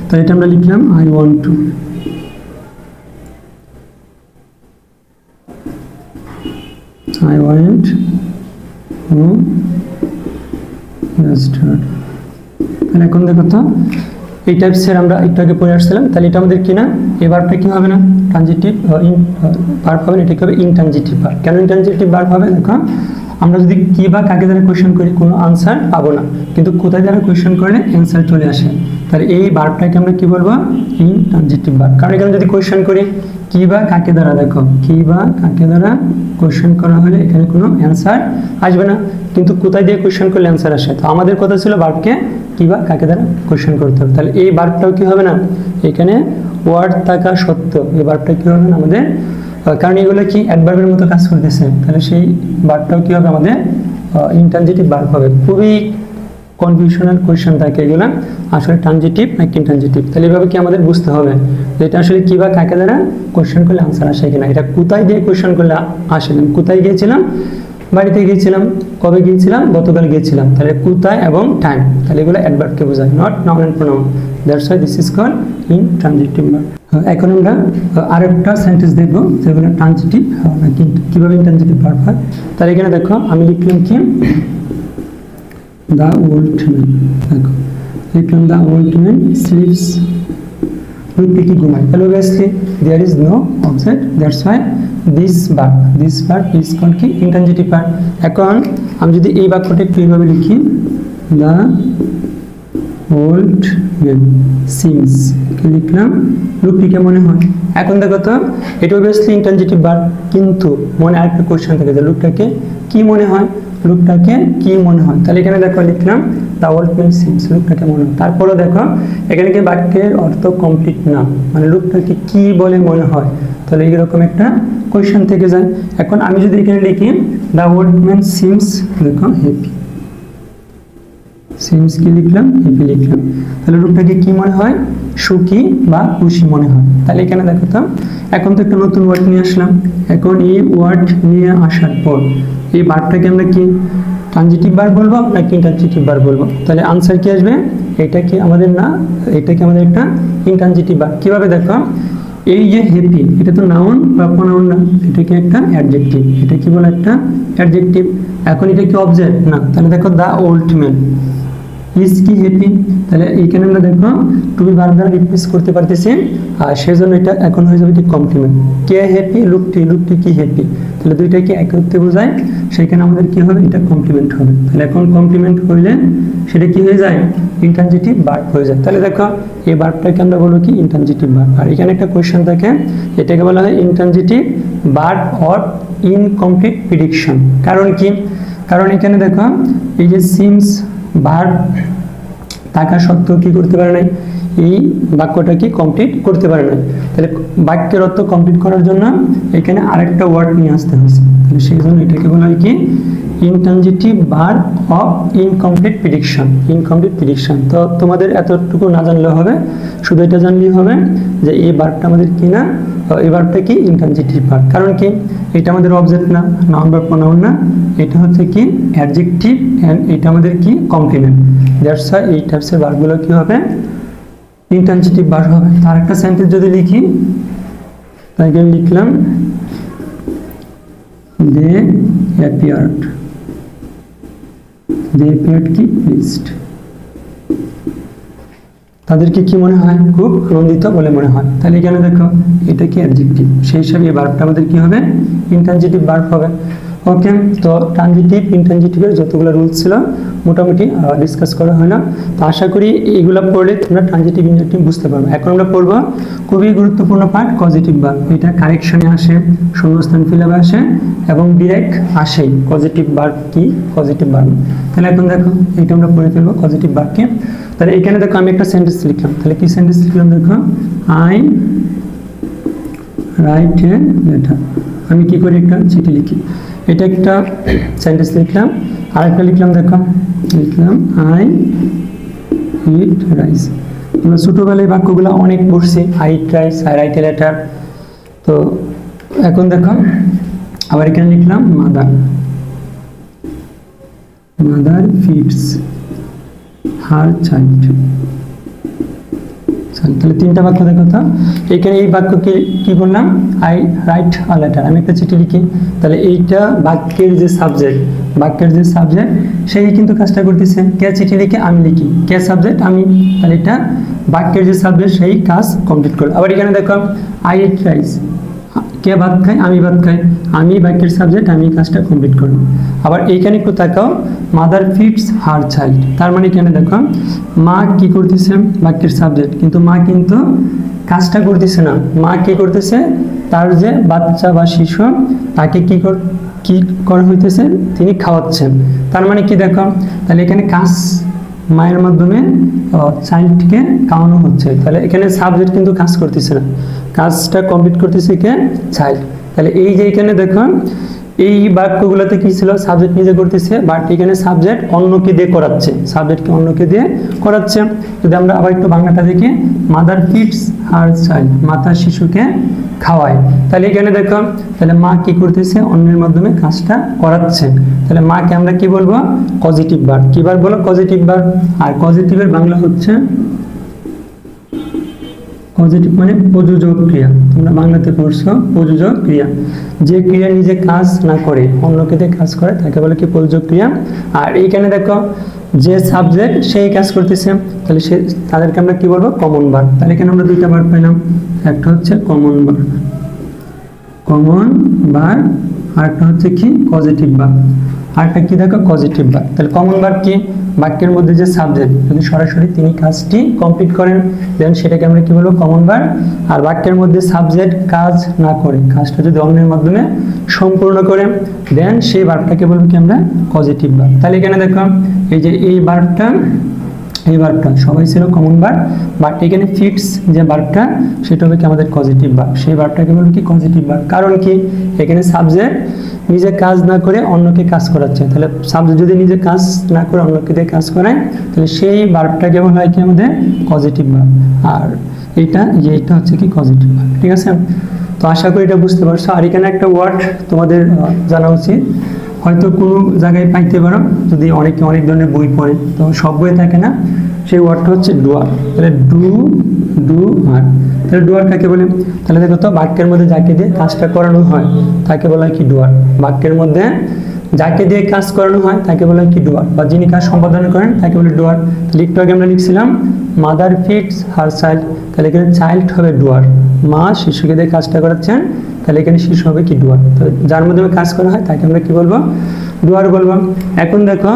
তাই এটা আমরা লিখলাম I want to, I went to restaurant। তাহলে এখন দেখো তো এই টাইপসের আমরা একটু আগে পড়ে আসছিলাম। তাহলে এটা আমাদের কি না, এই ভার্বটা কি হবে না, ট্রানজিটিভ ভার্ব হবে না, এটা হবে ইনট্রানজিটিভ ভার্ব। কেন ইনট্রানজিটিভ ভার্ব হবে? দেখো আমরা যদি কি বা কাকে দ্বারা কোয়েশ্চেন করি কোনো আনসার পাবো না, কিন্তু কোথায় দ্বারা কোয়েশ্চেন করলে অ্যান্সার চলে আসে। তাহলে এই ভার্বটাকে আমরা কি বলবো, ইনট্রানজিটিভ ভার্ব। কারণ এখানে যদি কোয়েশ্চেন করি কি বা কাকে দ্বারা, দেখো কি বা কাকে দ্বারা কোয়েশ্চেন করা হলে এখানে কোনো অ্যান্সার আসবে না, কিন্তু কোথায় দিয়ে কোয়েশ্চেন করলে অ্যান্সার আসে। তো আমাদের কথা ছিল ভার্বকে কি বা কাকে দ্বারা কোয়েশ্চেন করতে হবে। তাহলে এই ভার্বটাও কি হবে না, এখানে ওয়ার্ড থাকা সত্ত্বেও এই ভার্বটা কি হবে না আমাদের, কারণ এগুলো কি অ্যাডভার্বের মতো কাজ করতেছে, তাহলে সেই ভার্বটাও কি হবে আমাদের ইনট্রানজিটিভ ভার্ব হবে। খুবই কনফিউশনাল কোয়েশ্চেন থাকে এগুলো, আসলে ট্রানজিটিভ নাকি ইনট্রানজিটিভ। তাহলে এভাবে কি আমাদের বুঝতে হবে যে এটা আসলে কি বা কাকে দ্বারা কোয়েশ্চেন করলে আনসার আসে কিনা, এটা কোথায় দিয়ে কোয়েশ্চেন করলে আসে। কোথায় গিয়েছিলাম, বাড়িতে গিয়েছিলাম, কবে গিয়েছিলাম, গতকাল গিয়েছিলাম। তাহলে কোথায় এবং টাইম, তাহলে এগুলো অ্যাডভার্বকে বোঝায়, not noun and pronoun, that's why this is called intransitive verb. এখন আমরা আরেকটা সেন্টেন্স দেখবো যেগুলো ট্রানজিটিভ নাকি কিভাবে ইনট্রানজিটিভ ভার্ব হয়। তাহলে এখানে দেখো আমি লিখলাম কি, the old man, দেখো লিখলাম the old man sleeps, লোকটি কি ঘুমায়। তাহলে obviously there is no object, that's why this verb is called কি ইনট্রানজিটিভ ভার্ব। এখন আমি যদি এই বাক্যটা একটু এইভাবে লিখি, the ওল্ড ম্যান সিমস কি লিখলাম, লোকটিকে মনে হয়। এখন দেখো তো এটা অবভিয়াসলি ইন্ট্রানজিটিভ ভার্ব, কিন্তু মনে আরেকটা কোশ্চেন থাকে যে লোকটাকে কি মনে হয়, লোকটাকে কি মনে হয়। তাহলে এখানে দেখো লিখলাম দ্য ওল্ড ম্যান সিমস, লোকটাকে মনে হয়। তারপরে দেখো এখানে কি বাক্যের অর্থ কমপ্লিট না, মানে লোকটাকে কি বলে মনে হয়, তাহলে এইরকম একটা কোশ্চেন থেকে যায়। এখন আমি যদি এখানে লিখি দ্য ওল্ড ম্যান সিমস, দেখো হ্যাপি, সিমস কি লিখলাম, হ্যাপি লিখলাম, তাহলে লোকটাকে কি মনে হয়, সুখী বা খুশি মনে হয়। তাহলে এখানে দেখো তো এখন তো একটা নতুন ওয়ার্ড নিয়ে আসলাম। এখন এই ওয়ার্ড নিয়ে আসার পর এই ভার্বটাকে আমরা কি ট্রানজিটিভ ভার্ব বলবো নাকি ইন্ট্রানজিটিভ ভার্ব বলবো? তাহলে আনসার কি আসবে, এটা কি আমাদের না, এটা কি আমাদের একটা ইন্ট্রানজিটিভ ভার্ব। কিভাবে দেখো, এই যে হ্যাপি এটা তো নাউন বা প্রনাউন না, এটা কি একটা অ্যাডজেক্টিভ, এটা কি বলে একটা অ্যাডজেক্টিভ। এখন এটা কি অবজেক্ট না, তাহলে দেখো দ্য ওল্ড ম্যান ইজ কি হ্যাপি, তাহলে এইখানে আমরা দেখো টু বি ভার্ব দ্বারা রিপ্লেস করতে পারতেছি, আর সেজন্য এটা এখন হয়ে যাবে কি কমপ্লিমেন্ট। কে হ্যাপি, লোকটি, লোকটি কি হ্যাপি, তাহলে দুইটাকে একত্রে বোঝায়, সেখানে আমাদের কি হবে, এটা কমপ্লিমেন্ট হবে। তাহলে এখন কমপ্লিমেন্ট হইলে সেটা কি হয়ে যায়, ইন্ট্রানজিটিভ ভার্ব হয়ে যায়। তাহলে দেখো এই ভার্বটাকে আমরা বলবো কি ইন্ট্রানজিটিভ ভার্ব। আর এখানে একটা কোশ্চেন থাকে, এটাকে বলা হয় intransitive verb or incomplete prediction. কারণ কি, কারণ এখানে দেখো এই যে সিমস ভার্ব থাকা সত্ত্বেও কি করতে পারে নাই, এই বাক্যটা কি কমপ্লিট করতে পারে নাই। তাহলে বাক্যের অর্থ কমপ্লিট করার জন্য এখানে আরেকটা ওয়ার্ড নিয়ে আসতে হয়েছে, তাহলে সেই জন্য এটাকে বলা হয় কি intransitive verb of incomplete prediction, incomplete prediction. তো তোমাদের এতটুকু না জানলেও হবে, শুধু এটা জানলেই হবে যে এই ভার্বটা আমাদের কি না, এই ভার্বটা কি ইনট্রানজিটিভ ভার্ব। কারণ কি, এটা আমাদের অবজেক্ট না, নাউন বা প্রনাউন না, এটা হচ্ছে কি অ্যাডজেক্টিভ, এন্ড এটা আমাদের কি কমপ্লিমেন্ট। দ্যাটস হোয়াই এই টাইপসের ভার্বগুলো কি হবে, ইন্ট্রানজিটিভ ভার্ব হবে। তার একটা সেন্টেন্স যদি লিখি, তাই লিখলাম দে অ্যাপিয়ার্ড, দে অ্যাপিয়ার্ড কি প্লিজড, তাদেরকে কি মনে হয়, খুব আনন্দিত বলে মনে হয়। তাহলে এখানে দেখো এটা কি অ্যাডজেক্টিভ, সেই হিসাবে এই ভার্বটা আমাদের কি হবে, ইন্ট্রানজিটিভ ভার্ব হবে। ওকে, তো ট্রানজিটিভ ইন্ট্রানজিটিভের যতগুলো রুলস ছিল মোটামুটি ডিসকাস করা হয় না। তো আশা করি এগুলো পড়লে তোমরা ট্রানজিটিভ ইন্টারজিটিভ বুঝতে পারবে। এখন আমরা পড়বো খুবই গুরুত্বপূর্ণ পার্ট পজিটিভ ভার্ব। এটা কারেকশনে আসে, শূন্যস্থান ফিলাপে আসে এবং ডিরেক্ট আসেই। পজিটিভ ভার্ব কি, পজিটিভ ভার্ব। তাহলে এখন দেখো এটা আমরা পড়ে ফেলবো পজিটিভ ভার্বকে। তাহলে এখানে দেখো আমি একটা সেন্টেন্স লিখলাম, তাহলে কি সেন্টেন্স লিখলাম, দেখো আই রাইট এ লেটার, আমি কি করি একটা চিঠি লিখি, এটা একটা সেন্টেন্স লিখলাম। আর একটা লিখলাম, দেখো লিখলাম আই ইট রাইস। আমরা ছোটোবেলায় বাক্যগুলো অনেক পড়ছি, I eat rice, I write a letter. তো এখন দেখো আবার এখানে লিখলাম mother, mother feeds her child. তাহলে তিনটা বাক্য দেখো তো, এখানে এই বাক্যকে কি বললাম, আই রাইট আ লেটার, আমি একটা চিঠি লিখি। তাহলে এইটা বাক্যের যে সাবজেক্ট, বাক্যের যে সাবজেক্ট সেই কিন্তু কাজটা করতেছে। কে চিঠি লিখে, আমি লিখি, কে সাবজেক্ট, আমি। তাহলে এটা বাক্যের যে সাবজেক্ট সেই কাজ কমপ্লিট করলো। আবার এখানে দেখো আই ইট রাইস, কে ভাত খায়, আমি ভাত খাই, আমি বাক্যের সাবজেক্ট, আমি কাজটা কমপ্লিট করব। আবার এইখানে একটু তাকাও, মাদার ফিডস হার চাইল্ড, তার মানে এখানে দেখো মা কি করতেছে, বাক্যের সাবজেক্ট, কিন্তু মা কিন্তু কাজটা করতেছে না। মা কি করতেছে, তার যে বাচ্চা বা শিশু তাকে কি করা হইতেছে, তিনি খাওয়াচ্ছেন। তার মানে কি দেখো, তাহলে এখানে কাজ মায়ের মাধ্যমে চাইল্ডকে খাওয়ানো হচ্ছে। তাহলে এখানে সাবজেক্ট কিন্তু কাজ করতেছে না, কাজটা কমপ্লিট করতেছে কে, চাইল্ড। তাহলে এই যে এখানে দেখো এই বাক্যগুলোতে কি ছিল, সাবজেক্ট নিজে করতেছে, বাট এখানে সাবজেক্ট অন্যকে দিয়ে করাচ্ছে, সাবজেক্টকে অন্যকে দিয়ে করাচ্ছে। যদি আমরা আবার একটু বাংলাটা দেখি, মাদার ফিডস হার চাইল্ড, মাতা শিশুকে খাওয়ায়। তাহলে এখানে দেখো, তাহলে মা কি করতেছে, অন্যের মাধ্যমে কাজটা করাচ্ছে। তাহলে মাকে আমরা কি বলবো, পজিটিভ ভার্ব। কি ভার্ব বলো, পজিটিভ ভার্ব। আর পজিটিভের বাংলা হচ্ছে, পজিটিভ মানে প্রযোজক ক্রিয়া, তোমরা বাংলাতে পড়ছো প্রযোজক ক্রিয়া। যে ক্রিয়া নিজে কাজ না করে অন্যকে দিয়ে কাজ করে তাকে বলে কি প্রযোজক ক্রিয়া। আর এইখানে দেখো যে সাবজেক্ট সেই কাজ করতেছে, তাহলে সে তাদেরকে আমরা কি বলবো, কমন ভার্ব। তাহলে এখানে আমরা দুইটা ভার্ব পেলাম, একটা হচ্ছে কমন ভার্ব, কমন ভার্ব, আর একটা হচ্ছে কি পজিটিভ ভার্ব। আরেকটা কি দেখো পজিটিভ ভার্ব। তাহলে কমন ভার্ব কি, বাক্যের মধ্যে যে সাবজেক্ট যদি সরাসরি তিনি কাজটি কমপ্লিট করেন দেন সেটাকে আমরা কি বলবো কমন ভার্ব। আর বাক্যের মধ্যে সাবজেক্ট কাজ না করে, কাজটা যদি অন্যের মাধ্যমে সম্পূর্ণ করে দেন সেই ভার্বটাকে বলবো কি আমরা পজিটিভ ভার্ব। তাহলে এখানে দেখো এই যে এই ভার্বটা সবাই ছিল কমন ভার্ব, বাট এখানে ফিক্স যে ভার্বটা সেটা হবে কি আমাদের পজিটিভ ভার্ব। সেই ভার্বটাকে বলবো কি পজিটিভ ভার্ব। কারণ কি এখানে সাবজেক্ট নিজে কাজ না করে অন্যকে কাজ করাচ্ছে, তাহলে সাবজেক্ট যদি নিজে কাজ না করে অন্যকে দিয়ে কাজ করায় তাহলে সেই ভার্বটাকে বলা হয় কি আমাদের পজিটিভ ভার্ব। আর এইটা হচ্ছে কি পজিটিভ ভার্ব। ঠিক আছে, তো আশা করি এটা বুঝতে পারছো। আর এখানে একটা ওয়ার্ড তোমাদের জানা উচিত, হয়তো কোনো জায়গায় পাইতে পারো যদি অনেকে অনেক ধরনের বই পড়ে, তো সব বই থাকে না, সেই ওয়ার্ডটা হচ্ছে ডুয়ার। তাহলে ডু আর তাহলে ডুয়ার কাকে বলে, তাহলে দেখো তো বাক্যের মধ্যে যাকে দিয়ে কাজটা করানো হয় তাকে বলা হয় কি ডুয়ার। বাক্যের মধ্যে যাকে দিয়ে কাজ করানো হয় তাকে বলা হয় কি ডুয়ার, বা যিনি কাজ সম্পাদন করেন তাকে বলে ডুয়ার। তাহলে একটু আগে আমরা লিখছিলাম মাদার ফিডস হার চাইল্ড, তাহলে এখানে চাইল্ড হবে ডুয়ার, মা শিশুকে দিয়ে কাজটা করাচ্ছেন, তাহলে এখানে শিশু হবে কি ডুয়ার। তো যার মাধ্যমে কাজ করা হয় তাকে আমরা কি বলবো ডুয়ার বলবো। এখন দেখো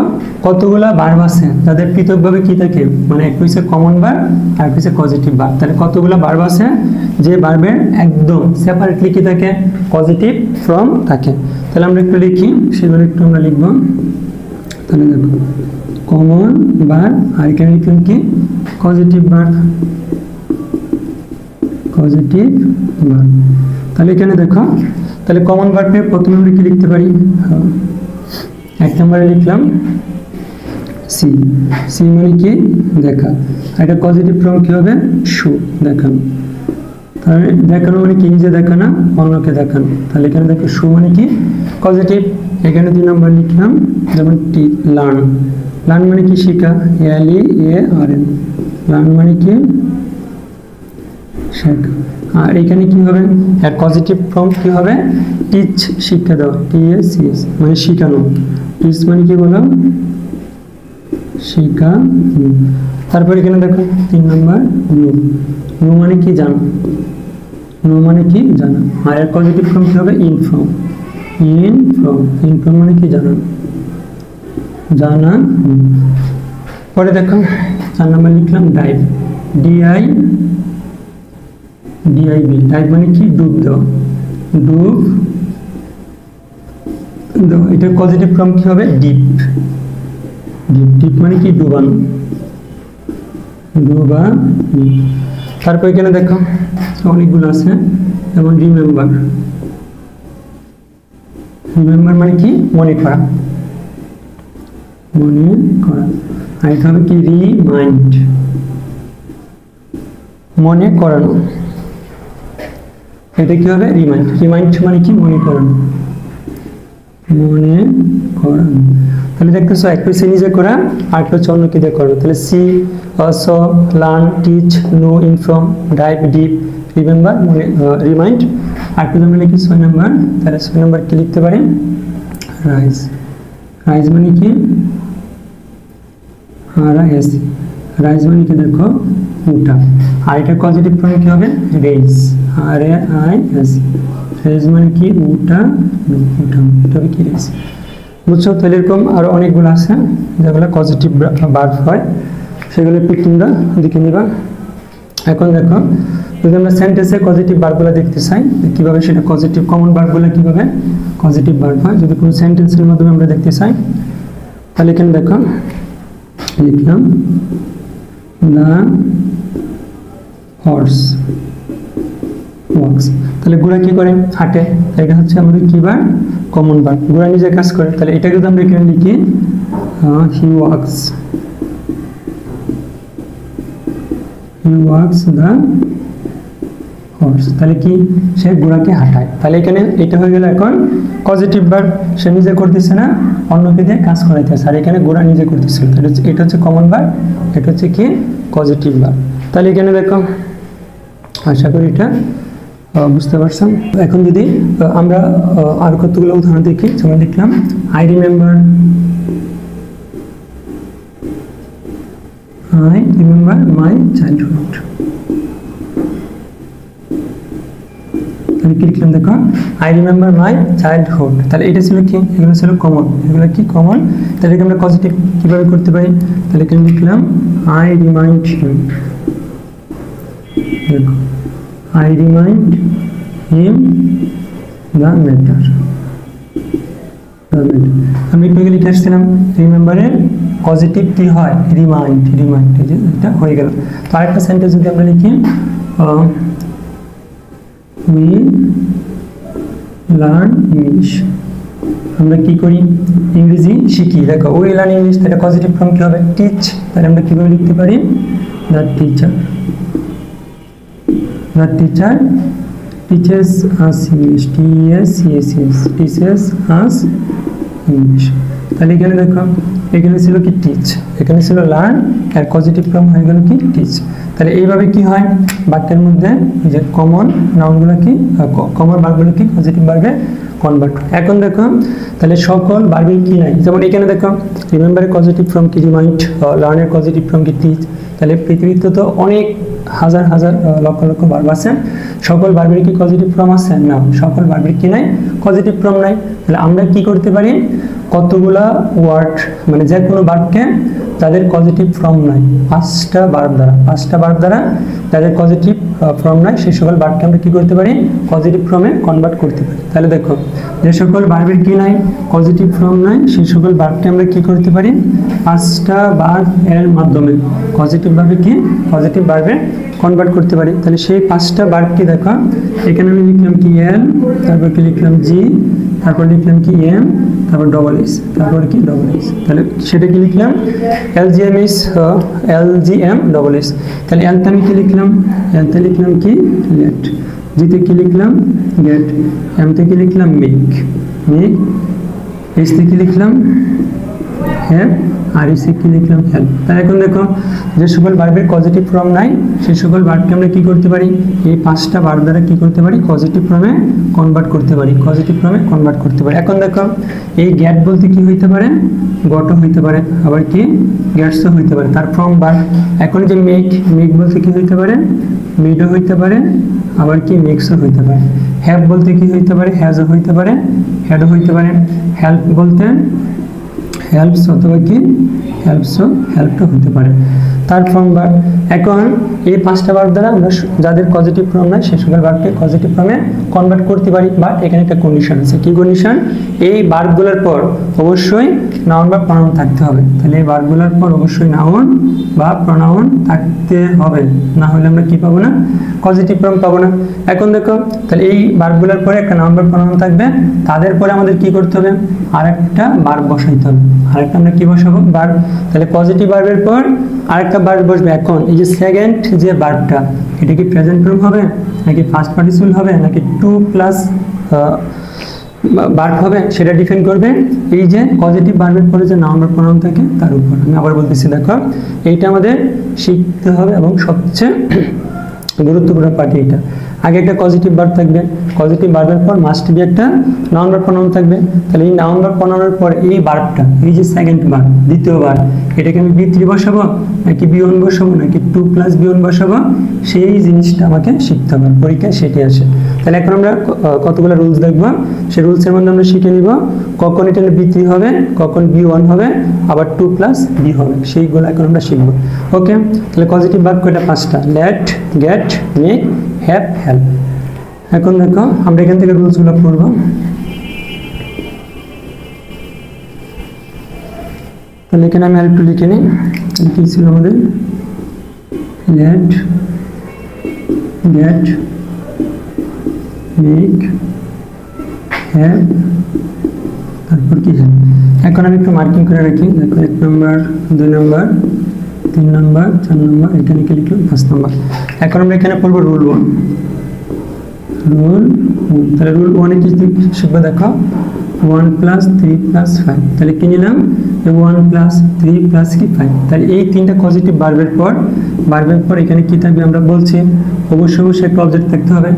কতগুলা ভার্ব আছে যাদের পৃথকভাবে কি থাকে, মানে এক হচ্ছে কমন ভার্ব আর হচ্ছে পজিটিভ ভার্ব। তাহলে কতগুলা ভার্ব আছে যে ভার্বের একদম সেপারেটলি কি থাকে পজিটিভ ফর্ম থাকে। তাহলে আমরা একটু লিখি, সেগুলো একটু আমরা লিখবো। তাহলে দেখো কমন ভার্ব আর এখানে লিখলাম কি পজিটিভ ভার্ব, পজিটিভ ভার্ব। তাহলে এখানে দেখো তাহলে কমন ভার্বে প্রথমে আমরা কি লিখতে পারি, এক নম্বরে লিখলাম সি, সি মানে কি দেখা, আর এটা পজিটিভ ফর্ম কি হবে শো, দেখানো। তাহলে দেখানো মানে কি নিজে দেখানো অন্যকে দেখানো, তাহলে এখানে দেখো শো মানে কি পজিটিভ। এখানে 2 নম্বর লিখলাম যেমন টি লার্ন, লার্ন মানে কি শেখা, LEARN, লার্ন মানে কি শেখা। আর এখানে কি হবে এর পজিটিভ ফর্ম কি হবে টিচ, শিক্ষা দেওয়া, TACH মানে শেখানো, টিচ মানে কি বললাম শেখা। তারপর এখানে দেখো 3 নম্বর নো, নো মানে কি জানা, নো মানে কি জানা। আর এর পজিটিভ ফর্ম কি হবে ইনফর্ম, ইনফর্ম মানে কি জানা, জানা। পরে দেখো 4 নম্বর লিখলাম ডাইভ, DIV, ডাইভ মানে কি ডুব দেওয়া, ডুব দেওয়া। এটার পজিটিভ ফর্ম কি হবে ডিপ, ডিপ মানে কি ডুবানো, ডুবানো। তারপর এখানে দেখো অনেকগুলো আছে যেমন রিমেম্বার, রিমেম্বার মানে কি মনে করা, মনে করা। আর এটা হবে কি রিমাইন্ড, মনে করানো, এটা কি হবে রিমাইন্ড, রিমাইন্ড মানে কি মনে করানো, মনে করানো। তাহলে দেখতেছো একটা হচ্ছে নিজে করা আর একটা হচ্ছে অন্যকে দিয়ে করানো। তাহলে see, also, learn, teach, know, inform, dive, deep, remember, মনে, রিমাইন্ড। আর একটু আমরা লিখি 6 নম্বর, তাহলে 6 নম্বর কি লিখতে পারি রাইজ, রাইজ মানে কি RISE, রাইজ মানে কি দেখো উঠা। আর এটা পজিটিভ ফর্ম কি হবে রেইজ, RAISE, রেইজ মানে কি উঠা, উঠা, এটা হবে কি রেইজ। বুঝছো? তাহলে এরকম আরো অনেকগুলো আছে যেগুলো পজিটিভ ভার্ব হয়, সেগুলো একটু তোমরা দেখে নিবা। এখন দেখো যদি আমরা সেন্টেন্সে পজিটিভ ভার্বগুলো দেখতে চাই কিভাবে সেটা পজিটিভ কমন ভার্বগুলো কিভাবে পজিটিভ ভার্ব হয় যদি কোনো সেন্টেন্সের মাধ্যমে আমরা দেখতে চাই, তাহলে এখানে দেখো লিখলাম দ্য হর্স ওয়াক্স, তাহলে ঘোড়া কি করে হাঁটে, এটা হচ্ছে আমাদের কি ভার্ব কমন ভার্ব, ঘোড়া নিজে কাজ করে। তাহলে এটা যদি আমরা এখানে লিখি he walks, he walks the horse, তাহলে কি সে ঘোড়াকে হাঁটায়। তাহলে এখানে এটা হয়ে গেল এখন পজিটিভ ভার্ব, সে নিজে করতেছে না অন্যকে দিয়ে কাজ করাইতেছে, আর এখানে ঘোড়া নিজে করতেছে। তাহলে এটা হচ্ছে কমন ভার্ব, এটা হচ্ছে কি পজিটিভ ভার্ব। তাহলে এখানে দেখো আশা করি এটা বুঝতে পারছেন। এখন যদি আমরা আর কতগুলো উদাহরণ দেখি, যেমন দেখলাম আই রিমেম্বার মাই চাইল্ডহুড, এখানে কি লিখলাম দেখো, আই রিমেম্বার মাই চাইল্ডহুড। তাহলে এটা ছিল কি, এগুলো ছিল কমন, এগুলো কি কমন। তাহলে আমরা পজিটিভ কিভাবে করতে পারি, তাহলে এখানে লিখলাম আই রিমাইন্ড হিম। দেখো I remind him the matter. আমি একটু আগে লিখে আসছিলাম রিমেম্বারের পজিটিভ কি হয়, রিমাইন্ড, রিমাইন্ড, এটা হয়ে গেল। তো আরেকটা সেন্টেন্স যদি আমরা লিখি, উই লার্ন ইংলিশ, আমরা কি করি, ইংরেজি শিখি। দেখো উই লার্ন ইংলিশ, তাহলে পজিটিভ ফর্ম কি হবে, টিচ। তাহলে আমরা কিভাবে লিখতে পারি, the teacher, the teacher teaches us English, T-E-S-C-H-E-S, teaches us English। তাহলে এখানে দেখো, এখানে ছিল কি টিচ, এখানে ছিল লার্ন, আর পজিটিভ ফর্ম হয়ে গেল কি টিচ। তাহলে এইভাবে কি হয়, বাক্যের মধ্যে যে কমন নাউনগুলো কি, কমন ভার্বগুলো কি পজিটিভ ভার্বে কনভার্ট। এখন দেখো তাহলে সকল ভার্বের কি নাই, যেমন এখানে দেখো রিমেম্বারের পজিটিভ ফর্ম কি রিমাইন্ড, লার্নের পজিটিভ ফর্ম কি টিচ। তাহলে পৃথিবীতে তো অনেক হাজার হাজার লক্ষ লক্ষ ভার্ব আছে, সকল ভার্বের কি পজিটিভ ফর্ম আছে, না, সকল ভার্বের কি নাই, পজিটিভ ফর্ম নাই। তাহলে আমরা কি করতে পারি, কতগুলা ওয়ার্ড মানে যে কোনো ভার্বকে তাদের পজিটিভ ফর্ম নাই, পাঁচটা ভার্ব দ্বারা তাদের পজিটিভ ফর্ম নাই, সেই সকল ভার্বকে আমরা কি করতে পারি, পজিটিভ ফর্মে কনভার্ট করতে পারি। তাহলে দেখো যে সকল ভার্বের কি নাই, পজিটিভ ফর্ম নাই, সেই সকল ভার্বকে আমরা কি করতে পারি, পাঁচটা ভার্ব এর মাধ্যমে পজিটিভ ভার্বে কি, পজিটিভ ভার্বে কনভার্ট করতে পারি। তাহলে সেই পাঁচটা ভার্ব কি দেখো, এখানে আমি লিখলাম কি এল, তারপর কি লিখলাম জি, তারপর লিখলাম কি এম, তারপর ডবল এস, তারপর কি ডবল এস। তাহলে সেটা কি লিখলাম, LGM ডবল এস। তাহলে এলতে আমি কি লিখলাম, এলতে লিখলাম কি লেট, জিতে কি লিখলাম গেট, এমতে কি লিখলাম মেক, এসতে কি লিখলাম হ্যাভ, আর এসে কি লিখলাম হেল্প। তাহলে এখন দেখো যে সকল ভার্বের পজিটিভ ফর্ম নাই, সেই সকল ভার্বকে আমরা কি করতে পারি, এই পাঁচটা ভার্ব দ্বারা কি করতে পারি, পজিটিভ ফর্মে কনভার্ট করতে পারি, পজিটিভ ফর্মে কনভার্ট করতে পারি। এখন দেখো এই গেট বলতে কি হইতে পারে, গটও হইতে পারে, আবার কি গেটসও হইতে পারে, তার ফর্ম ভার্ব। এখন যে মেক বলতে কি হইতে পারে, মেডও হইতে পারে, আবার কি মেক্সও হইতে পারে। হ্যাভ বলতে কি হইতে পারে, হ্যাজও হইতে পারে, হ্যাডও হইতে পারে। হেল্প বলতে হেল্পস অথবা কি হেল্পসও, হেল্পটা হতে পারে তার ফর্ম ভার্ব। এখন এই পাঁচটা ভার্ব দ্বারা আমরা যাদের পজিটিভ ফর্ম নাই সেই সকল ভার্বকে পজিটিভ ফর্মে কনভার্ট করতে পারি। বাট এখানে একটা কন্ডিশন আছে, কি কন্ডিশন, এই ভার্বগুলোর পর অবশ্যই নাউন বা প্রনাউন থাকতে হবে। তাহলে এই ভার্বগুলোর পর অবশ্যই নাউন বা প্রনাউন থাকতে হবে, না হলে আমরা কি পাবো না, পজিটিভ ফর্ম পাবো না। এখন দেখো তাহলে এই ভার্বগুলোর পরে একটা নাউন বা প্রনাউন থাকবে, তাদের পরে আমাদের কি করতে হবে, আরেকটা ভার্ব বসাইতে হবে, আরেকটা আমরা কি বসাবো, ভার্ব। তাহলে পজিটিভ ভার্বের পর আরেকটা ভার্ব বসবে। এখন এই যে সেকেন্ড যে ভার্বটা, এটা কি প্রেজেন্ট ফর্ম হবে নাকি ফার্স্ট পার্টিসিপল হবে নাকি টু প্লাস ভার্ব হবে, সেটা ডিপেন্ড করবে এই যে পজিটিভ ভার্বের পরে যে নাউন বা প্রনাউন থাকে তার উপর। আমি আবার বলতেছি, দেখো এইটা আমাদের শিখতে হবে এবং সবচেয়ে গুরুত্বপূর্ণ পার্ট এইটা। আগে একটা পজিটিভ ভার্ব থাকবে, পজিটিভ ভার্বের পর মাস্ট বি একটা নাউন বা প্রনাউন থাকবে। তাহলে এই নাউন বা প্রনাউনের পর এই ভার্বটা, এই যে সেকেন্ড ভার্ব, দ্বিতীয় ভার্ব, এটাকে আমি B3 বসাবো নাকি B1 বসাবো নাকি 2 + B1 বসাবো, সেই জিনিসটা আমাকে শিখতে হবে, পরীক্ষায় সেটি আসে। তাহলে এখন আমরা কতগুলো রুলস দেখবো, সেই রুলসের মধ্যে আমরা শিখে নিব কখন এটা B3 হবে, কখন B1 হবে, আবার 2 + B হবে, সেইগুলো এখন আমরা শিখবো। ওকে, তাহলে পজিটিভ ভার্ব কয়টা, পাঁচটা, let, get, make, have, help. এখন দেখো আমরা এখান থেকে রুলসগুলো পড়ব। তাহলে এখানে আমি আরেকটু লিখে নিই, কি ছিল আমাদের, লেট, গেট, মেক, হ্যাভ, তারপর কি হেল্প। এখন আমি একটু মার্কিং করে রাখি, দেখো 1 নম্বর, 2 নম্বর, 3 নম্বর, 4 নম্বর, এখানে কি লিখলাম 5 নম্বর। এখন আমরা এখানে পড়বো রুল 1। রুল 1, তাহলে রুল 1 কি শিখবো, দেখো 1 + 3 + 5। তাহলে কি নিলাম, 1 + 3 + কি 5। তাহলে এই তিনটা পজিটিভ ভার্বের পর এখানে কি থাকবে, আমরা বলছি অবশ্যই একটা অবজেক্ট থাকতে হবে।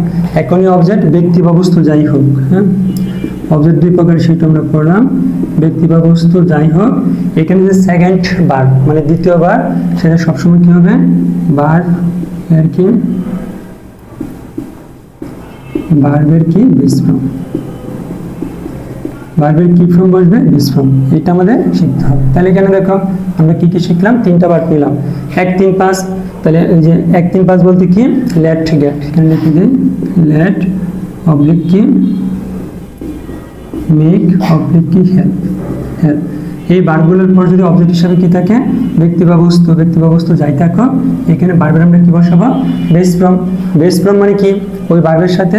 এখনই অবজেক্ট ব্যক্তি বা বস্তু যাই হোক, হ্যাঁ, অবজেক্ট দুই প্রকার সেটা আমরা পড়লাম, ব্যক্তি বা বস্তু যাই হোক। এখানে যে সেকেন্ড ভার্ব মানে দ্বিতীয় ভার্ব, সেটা সবসময় কি হবে, ভার্ব এর কি ভার্বের কি বেস ফর্ম, ভার্বের কি ফর্ম বসবে বেস ফর্ম, এটা আমাদের শিখতে হবে। তাহলে এখানে দেখো আমরা কি কি শিখলাম, তিনটা ভার্ব নিলাম 1 3 5। তাহলে এই যে 1 3 5 বলতে কি লেট গেট, এখানে লিখে দিই লেট অবলিক কি মেক অবলিক কি হেল্প, হেল্প। এই ভার্বগুলোর পর যদি অবজেক্ট হিসাবে কি থাকে ব্যক্তি বা বস্তু, ব্যক্তি বা বস্তু যাই থাকো এখানে ভার্বের আমরা কি বসাবো বেস ফর্ম। বেস ফর্ম মানে কি ওই ভার্বের সাথে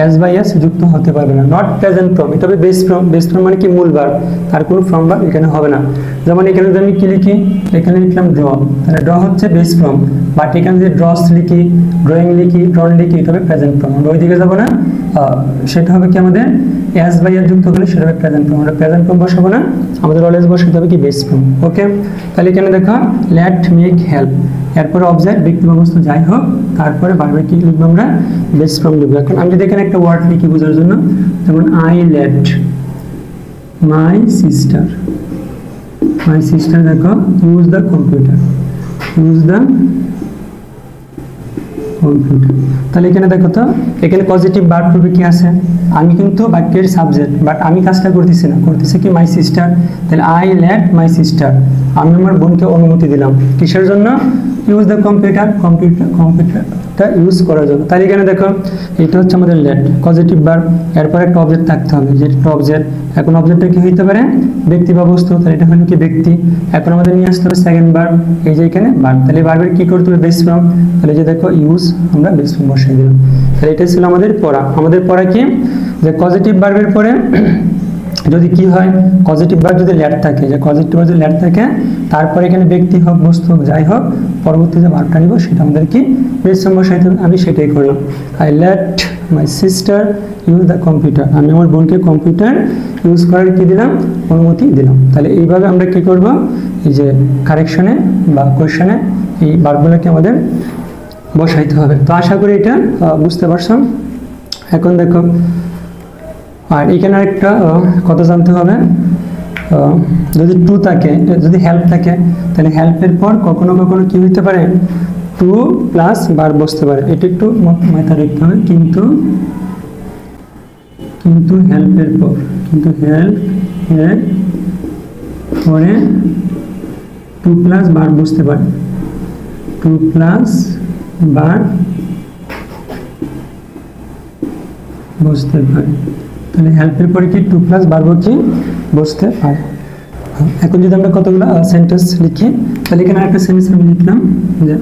এস বাই এস যুক্ত হতে পারবে না, নট প্রেজেন্ট ফর্ম, এটা হবে বেস ফর্ম। বেস ফর্ম মানে কি মূল ভার্ব, তার কোনো ফর্ম ভার্ব এখানে হবে না। যেমন এখানে যদি আমি কি লিখি, এখানে লিখলাম ড্র, তাহলে ড্র হচ্ছে বেস ফর্ম, বাট এখানে যদি ড্রস লিখি, ড্রয়িং লিখি, ড্রন লিখি, এটা হবে প্রেজেন্ট ফর্ম। আমরা ওইদিকে যাবো না, সেটা হবে কি আমাদের এস বাই এস যুক্ত করলে সেটা হবে প্রেজেন্ট ফর্ম। আমরা প্রেজেন্ট ফর্ম বসাবো না, আমাদের অলওয়েজ বসাতে হবে কি বেস ফর্ম। ওকে, তাহলে এখানে দেখো লেট মেক হেল্প, এরপরে অবজেক্ট ব্যক্তি বা বস্তু যাই হোক, তারপরে ভার্বের কি লিখবো আমরা বেস ফর্ম লিখবো। এখন আমি যদি এখানে একটা ওয়ার্ড লিখি বোঝার জন্য, যেমন I let my sister, my sister দেখো use the computer, use the computer. তাহলে এখানে দেখো তো এখানে পজিটিভ ভার্ব রূপে কি আছে, আমি কিন্তু বাক্যের সাবজেক্ট, বাট আমি কাজটা করতেছি না, করতেছে কি মাই সিস্টার। তাহলে আই লেট মাই সিস্টার, আমি আমার বোনকে অনুমতি দিলাম কিসের জন্য, ইউজ দ্য কম্পিউটার, কম্পিউটারটা ইউজ করার জন্য। তাহলে এখানে দেখো এটা হচ্ছে আমাদের লেট পজিটিভ ভার্ব, এরপর একটা অবজেক্ট থাকতে হবে, যেটা অবজেক্ট। এখন অবজেক্টটা কি হইতে পারে ব্যক্তি বা বস্তু, তাহলে এটা হলো কি ব্যক্তি। এখন আমাদের নিয়ে আসতে হবে সেকেন্ড ভার্ব, এই যে এখানে ভার্ব, তাহলে ভার্বের কি করতে হবে বেস ফর্ম, তাহলে যে দেখো ইউজ আমরা বেস ফর্ম বসাই দিলাম। তাহলে এটা ছিল আমাদের পড়া। আমাদের পড়া কি যে পজিটিভ ভার্বের পরে যদি কি হয় পজিটিভ ভার্ব যদি লেট থাকে, যে পজিটিভ ভার্ব যদি লেট থাকে তারপরে এখানে ব্যক্তি হোক বস্তু হোক যাই হোক, পরবর্তী যে ভার্বটা নিব সেটা আমাদের কি বেস ফর্ম বসাইতে হবে। আমি সেটাই করলাম, I let my sister use the computer, আমি আমার বোনকে কম্পিউটার ইউজ করার কি দিলাম অনুমতি দিলাম। তাহলে এইভাবে আমরা কি করব, এই যে কারেকশনে বা কোয়েশনে এই ভার্বগুলোকে আমাদের বসাইতে হবে। তো আশা করি এটা বুঝতে পারছো। এখন দেখো আর এখানে একটা কথা জানতে হবে, যদি টু থাকে, যদি হেল্প থাকে, তাহলে হেল্পের পর কখনো কখনো কি হইতে পারে টু প্লাস ভার্ব বসতে পারে, এটা একটু মাথায় রাখতে হবে। কিন্তু হেল্পের পর, কিন্তু হেল্প এর পরে টু প্লাস ভার্ব বসতে পারে, টু প্লাস ভার্ব বসতে পারে। তাহলে হেল্পের পরে কি টু প্লাস ভার্ব কি বসতে পারে। এখন যদি আমরা কতগুলো সেন্টেন্স লিখি, তাহলে এখানে একটা সেন্টেন্স আমি লিখলাম যে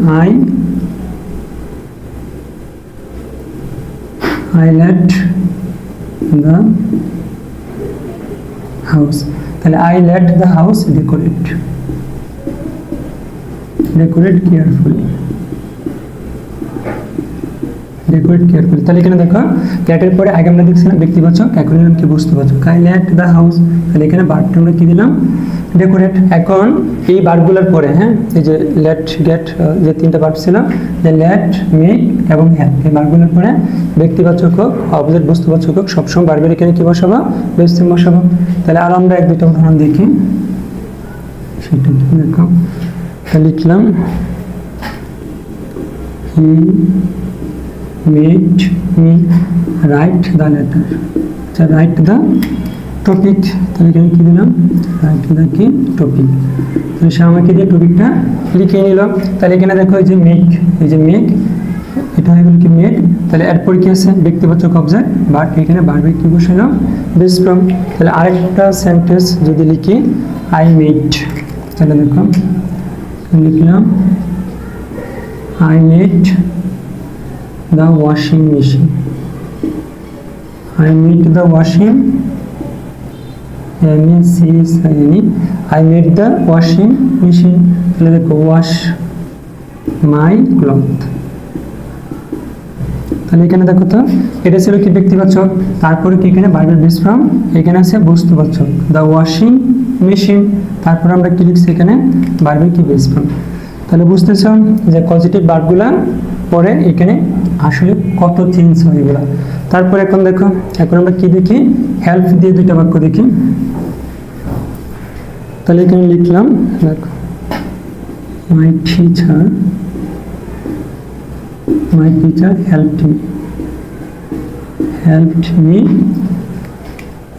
I let the house, তাহলে I let the house decorate carefully, decorate carefully. তাহলে এখানে দেখো লেটের পরে আগে আমরা দেখছিলাম ব্যক্তিবাচক, এখন নিলাম কি বস্তুবাচক, আই লেট দ্য হাউস। তাহলে এখানে ভার্বটা আমরা কি দিলাম ডেকোরেট। এখন এই ভার্বগুলোর পরে এই যে লেট গেট যে তিনটা ভার্ব ছিল, যে লেট মেক এবং হেল্প, এই ভার্বগুলোর পরে ব্যক্তিবাচক হোক অবজেক্ট বস্তুবাচক হোক সবসময় ভার্বের এখানে কি বসাবো বেস ফর্ম বসাবো। তাহলে আর আমরা এক দুইটা উদাহরণ দেখি, সেটা কি দেখো। তাহলে লিখলাম হি made me write the letter, আচ্ছা write the topic, তাহলে এখানে কি দিলাম write the কি topic, তাহলে সে আমাকে দিয়ে টপিকটা লিখে নিল। তাহলে এখানে দেখো এই যে মেক, এই যে মেক এটা হয়ে গেল কি মেড। তাহলে এরপর কি আছে ব্যক্তিবাচক অবজেক্ট, বাট এখানে ভার্বে কি বসালাম বেস ফর্ম। তাহলে আরেকটা সেন্টেন্স যদি লিখি আই মেড, তাহলে দেখো লিখলাম I made the washing machine, I made the washing I made the washing machine, তাহলে দেখো wash my cloth। তাহলে এখানে দেখো তো এটা ছিল কি ব্যক্তিবাচক, তারপরে কি এখানে ভার্বের বেস ফর্ম, এখানে আছে বস্তুবাচক the washing machine, তারপর আমরা কি লিখছি এখানে ভার্বের কি বেস ফর্ম। তাহলে বুঝতেছ যে পজিটিভ ভার্বগুলা পরে এখানে আসলে কত চেঞ্জ হয় এগুলা। তারপর এখন দেখো, এখন আমরা কি দেখি হেল্প দিয়ে দুইটা বাক্য দেখি। তাহলে এখানে লিখলাম দেখো my teacher helped helped me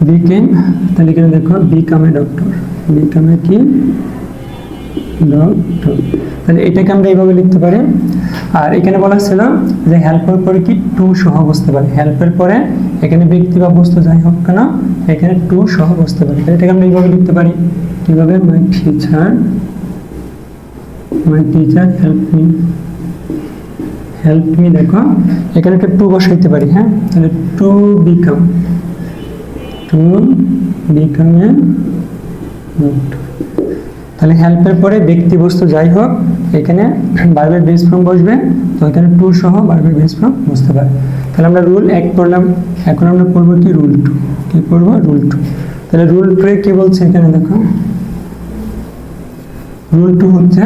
became, তাহলে এখানে দেখো become a doctor, become a কি ডক্টর, তাহলে এটাকে আমরা এইভাবে লিখতে পারি। আর এখানে বলা ছিল যে হেল্পের পরে কি টু সহ বসতে পারে, হেল্পের পরে এখানে ব্যক্তি বা বস্তু যাই হোক কেন এখানে টু সহ বসতে পারে, তাহলে এটাকে আমরা এইভাবে লিখতে পারি। কিভাবে? মাই টিচার হেল্প মি, দেখো এখানে একটা টু বসাইতে পারি, হ্যাঁ, তাহলে টু বিকাম এ ডক্টর, তাহলে হেল্পের পরে ব্যক্তি বস্তু যাই হোক এখানে ভার্বের বেস ফর্ম বসবে, তো এখানে টু সহ ভার্বের বেস ফর্ম বসতে পারে। তাহলে আমরা রুল 1 পড়লাম, এখন আমরা পড়বো কি রুল 2, কি পড়বো রুল 2। তাহলে রুল 2 কি বলছে এখানে দেখো, রুল 2 হচ্ছে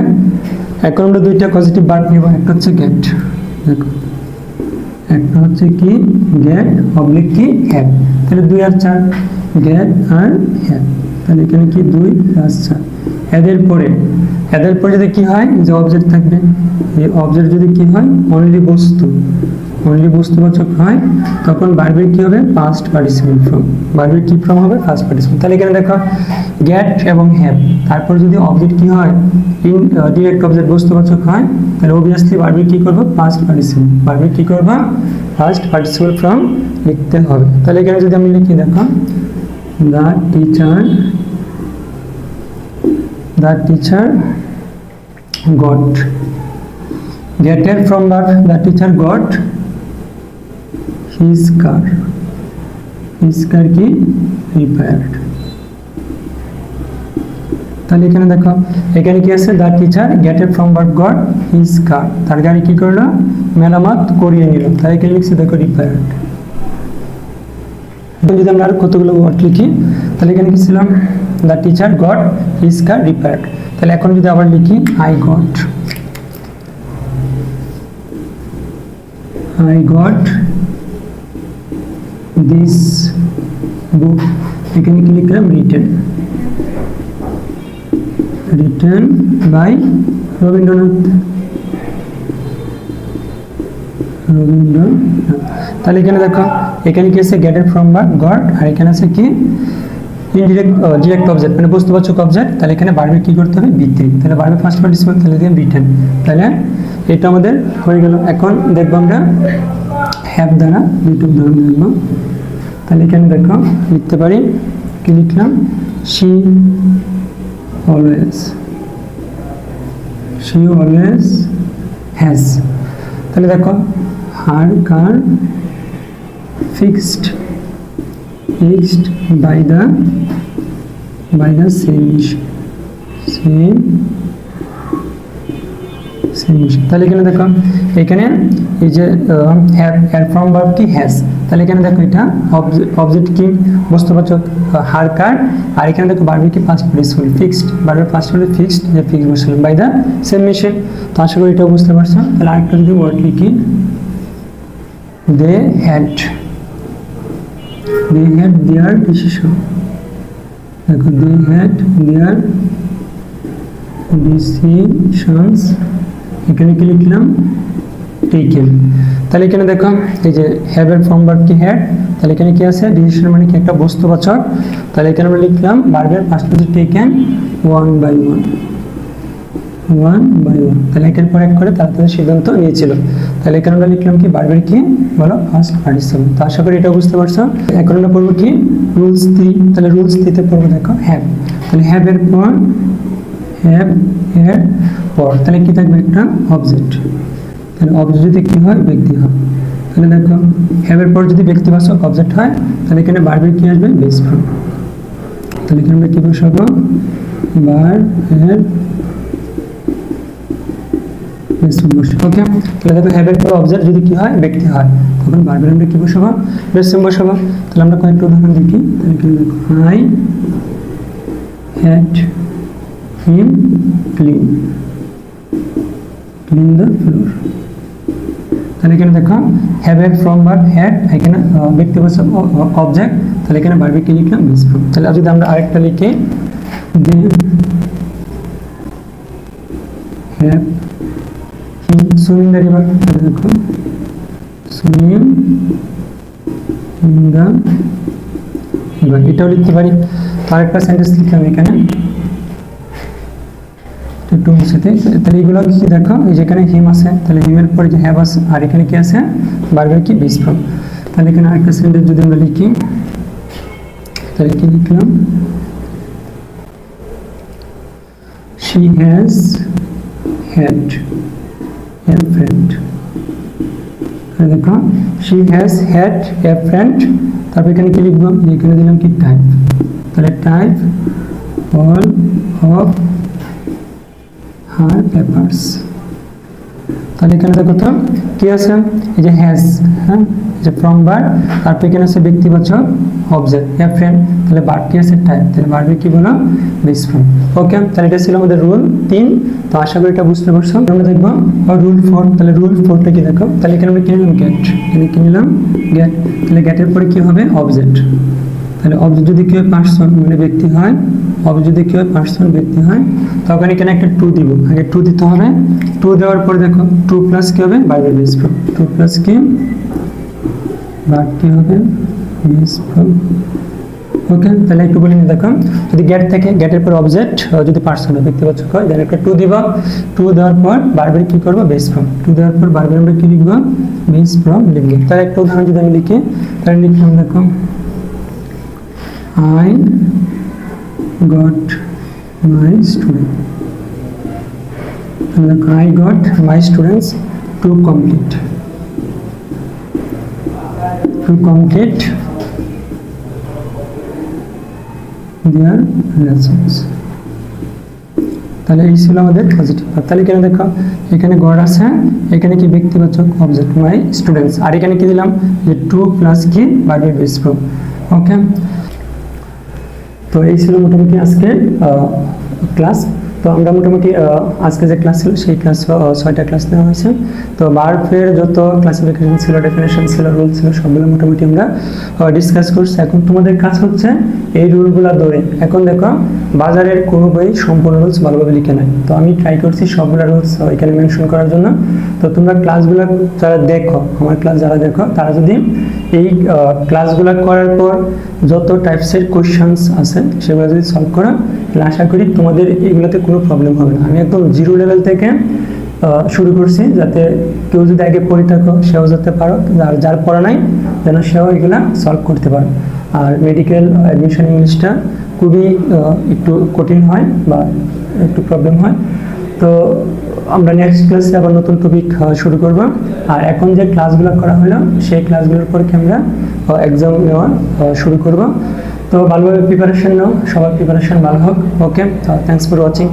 এখন আমরা দুইটা পজিটিভ ভার্ব নেব, একটা হচ্ছে গেট, দেখো একটা হচ্ছে কি গেট অবলিক কি হ্যাভ, তাহলে 2 আর 4 গেট আর হ্যাভ, তাহলে এখানে কি 2 প্লাস 4। এদের পরে যদি কি হয় যে অবজেক্ট থাকবে, এই অবজেক্ট যদি কি হয় অনলি বস্তুবাচক হয় তখন ভার্বের কি হবে পাস্ট পার্টিসিপল ফর্ম, ভার্বের কি ফর্ম হবে ফার্স্ট পার্টিসিপল। তাহলে এখানে দেখো গেট এবং হ্যাভ, তারপর যদি অবজেক্ট কি হয় ডিরেক্ট অবজেক্ট বস্তুবাচক হয় তাহলে অবভিয়াসলি ভার্বের কি করব পাস্ট পার্টিসিপল, ভার্বের কি করব ফার্স্ট পার্টিসিপল ফর্ম লিখতে হবে। তাহলে এখানে যদি আমি লিখি দেখো the teacher got, getted from the teacher got his car কি repaired, তাহলে এখানে দেখো এখানে কি আছে the teacher getted from got his car, তার গাড়ি কি করলো মেরামত করিয়ে নিল, তাই এখানে লিখছি দেখো repaired। যদি আমরা আর কতগুলো ওয়ার্ড লিখি তাহলে এখানে কি ছিলাম the teacher got his car repaired, তাহলে এখন যদি আবার লিখি I got this book, এখানে কি লিখলাম written by রবীন্দ্রনাথ, তাহলে এখানে দেখো এখানে কি আছে গেটেড ফ্রম বা গট, আর এখানে আছে কি ডিরেক্ট অবজেক্ট মানে বস্তুবাচক অবজেক্ট, তাহলে এখানে ভার্বে কি করতে হবে বৃদ্ধি, তাহলে ভার্বে ফার্স্ট পার্টিসিপল, তাহলে দিয়ে রিটেন, তাহলে এটা আমাদের হয়ে গেল। এখন দেখবো আমরা হ্যাভ দ্বারা দুটো উদাহরণ দেখবো, তাহলে এখানে দেখো লিখতে পারি কি লিখলাম she always has, তাহলে দেখো her car fixed by the same mission, তাহলে এখানে দেখো এখানে এই যে হ্যাভ ফ্রম ভার্ব কি হ্যাজ, তাহলে এখানে দেখো এটা অবজেক্ট কি বস্তুবাচক হার কার, আর এখানে দেখো ভার্ব কি পাস্ট পার্টিসিপল ফিক্সড, ভার্বের পাস্ট পার্টিসিপল ফিক্সড যে ফিক্সড বসলো বাই দা সেম মেশিন, তো আশা করি এটাও বুঝতে পারছো। তাহলে আরেকটা যদি ওয়ার্ড লিখি they had their decision, দেখো they had their decisions, এখানে কি লিখলাম taken, তাহলে এখানে দেখো এই যে have এর ফর্ম ভার্ব কি had, তাহলে এখানে কি আছে ডিসিশন মানে কি একটা বস্তুবাচক, তাহলে এখানে আমরা লিখলাম ভার্বের past participle taken one by one, তাহলে একের পর এক করে তারা তাদের সিদ্ধান্ত নিয়েছিল, তাহলে এখানে আমরা লিখলাম কি ভার্বের কি বলো ফার্স্ট পার্টিসিপল। তো আশা করি এটা বুঝতে পারছো। এখন আমরা পড়বো কি রুলস 3, তাহলে রুলস 3 তে পড়বো দেখো হ্যাভ, তাহলে হ্যাভ এর পর তাহলে কি থাকবে একটা অবজেক্ট, তাহলে অবজেক্ট যদি কি হয় ব্যক্তি হয়, তাহলে দেখো হ্যাভ এর পর যদি ব্যক্তিবাচক অবজেক্ট হয় তাহলে এখানে ভার্বের কি আসবে বেস ফর্ম, তাহলে এখানে আমরা কি বসাবো ভার্বের ওকে, তাহলে দেখো হ্যাভ এর পর অবজেক্ট যদি কি হয় ব্যক্তি হয় তখন ভার্বের আমরা কি বসাবো বেস ফর্ম বসাবো। তাহলে আমরা কয়েকটা উদাহরণ দেখি, তাহলে এখানে দেখো I had him clean the floor, তাহলে এখানে দেখো হ্যাভ এর ফ্রম ভার্ব হ্যাড, এখানে ব্যক্তিবাচক অবজেক্ট, তাহলে এখানে ভার্বে কি লিখলাম বেস ফর্ম। তাহলে যদি আমরা আরেকটা লিখি they have swim in the river, দেখো swim দ্য, এটাও লিখতে পারি। আরেকটা সেন্টেন্স লিখলাম এখানে একটু সাথে, তাহলে এগুলো কি দেখো, এই যেখানে হিম আছে, তাহলে হিমের পরে যে হ্যাভ আছে, আর এখানে কি আছে, ভার্বের কি বেস ফর্ম। তাহলে এখানে আরেকটা সেন্টেন্স যদি আমরা লিখি, তাহলে কি লিখলাম, she has had a friend। দেখো she has had a friend, তারপর এখানে কি লিখবো, এখানে দিলাম কি টাইপ, তাহলে type all of her papers। তাহলে এখানে দেখো তো কি আছে, এই যে হ্যাজ, হ্যাঁ, যে ফ্রম ভার্ব, তারপর এখানে আছে ব্যক্তিবাচক অবজেক্ট এ ফ্রেন্ড, তাহলে ভার্ব কি আছে টাইপ, তাহলে ভার্বে কি বলা বেস ফর্ম। ওকে, তাহলে এটা ছিল আমাদের রুল 3। তো আশা করি এটা বুঝতে পারছো। আমরা দেখবো রুল 4। তাহলে রুল 4টা কি দেখো, তাহলে এখানে আমরা কি নিলাম গেট, এখানে কি নিলাম গেট, তাহলে গেটের পরে কি হবে অবজেক্ট। তাহলে অবজেক্ট যদি কি হয় পার্সন মানে ব্যক্তি হয়, অবজেক্ট যদি কি হয় পার্সন ব্যক্তি হয়, তখন এখানে একটা টু দিব, আগে টু দিতে হবে। টু দেওয়ার পরে দেখো টু প্লাস কি হবে ভার্বের বেস ফর্ম, টু প্লাস কি ভার্ব কি হবে বেস ফর্ম। ওকে, তাহলে একটু বলে নিই, দেখো যদি গেট থেকে, গেটের পর অবজেক্ট যদি পার্সন হয় ব্যক্তিবাচক হয়, দেন একটা টু দিব, টু দেওয়ার পর ভার্বের কি করবো বেস ফর্ম, টু দেওয়ার পর ভার্বের আমরা কি লিখবো বেস ফর্ম লিখবো। তার একটা উদাহরণ যদি আমি লিখি, তাহলে লিখলাম দেখো I got my student, I got my students to complete their lessons। তাহলে এই ছিল আমাদের পজিটিভ। তাহলে এখানে দেখো এখানে গড আছে, এখানে কি ব্যক্তিবাচক অবজেক্ট মাই স্টুডেন্টস, আর এখানে কি দিলাম যে টু প্লাস কি ভার্বের বেস ফর্ম। ওকে, তো এই ছিল মোটামুটি আজকে ক্লাস। তো আমরা মোটামুটি আজকে যে ক্লাস ছিল সেই ক্লাস 6টা ক্লাস নেওয়া হয়েছে। তো ভার্বের যত ক্লাসিফিকেশন ছিল, ডেফিনেশন ছিল, রুল ছিল, সবগুলো মোটামুটি আমরা ডিসকাস করছি। এখন তোমাদের কাজ হচ্ছে এই রুলগুলো ধরে, এখন দেখো বাজারের কোনো বই সম্পূর্ণ রুলস ভালোভাবে লিখে নেয়, তো আমি ট্রাই করছি সবগুলো রুলস এখানে মেনশন করার জন্য। তো তোমরা ক্লাসগুলো যারা দেখো, আমার ক্লাস যারা দেখো, তারা যদি এই ক্লাসগুলো করার পর যত টাইপসের কোয়েশ্চেন্স আছে সেগুলো যদি সলভ করো, তাহলে আশা করি তোমাদের এগুলোতে কোনো প্রবলেম হবে না। আমি একদম জিরো লেভেল থেকে শুরু করছি, যাতে কেউ যদি আগে পড়ে থাকো সেও যেতে পারো, আর যার পড়া নাই যেন সেও এগুলো সলভ করতে পারো। আর মেডিকেল অ্যাডমিশন ইংলিশটা খুবই একটু কঠিন হয় বা একটু প্রবলেম হয়। তো আমরা নেক্সট ক্লাসে আবার নতুন টপিক শুরু করব। আর এখন যে ক্লাসগুলো করা হলো সেই ক্লাসগুলোর পর কি আমরা এক্সাম নেওয়া শুরু করব। তো ভালোভাবে প্রিপারেশন নাও, সবার প্রিপারেশন ভালো হোক। ওকে, থ্যাংকস ফর ওয়াচিং।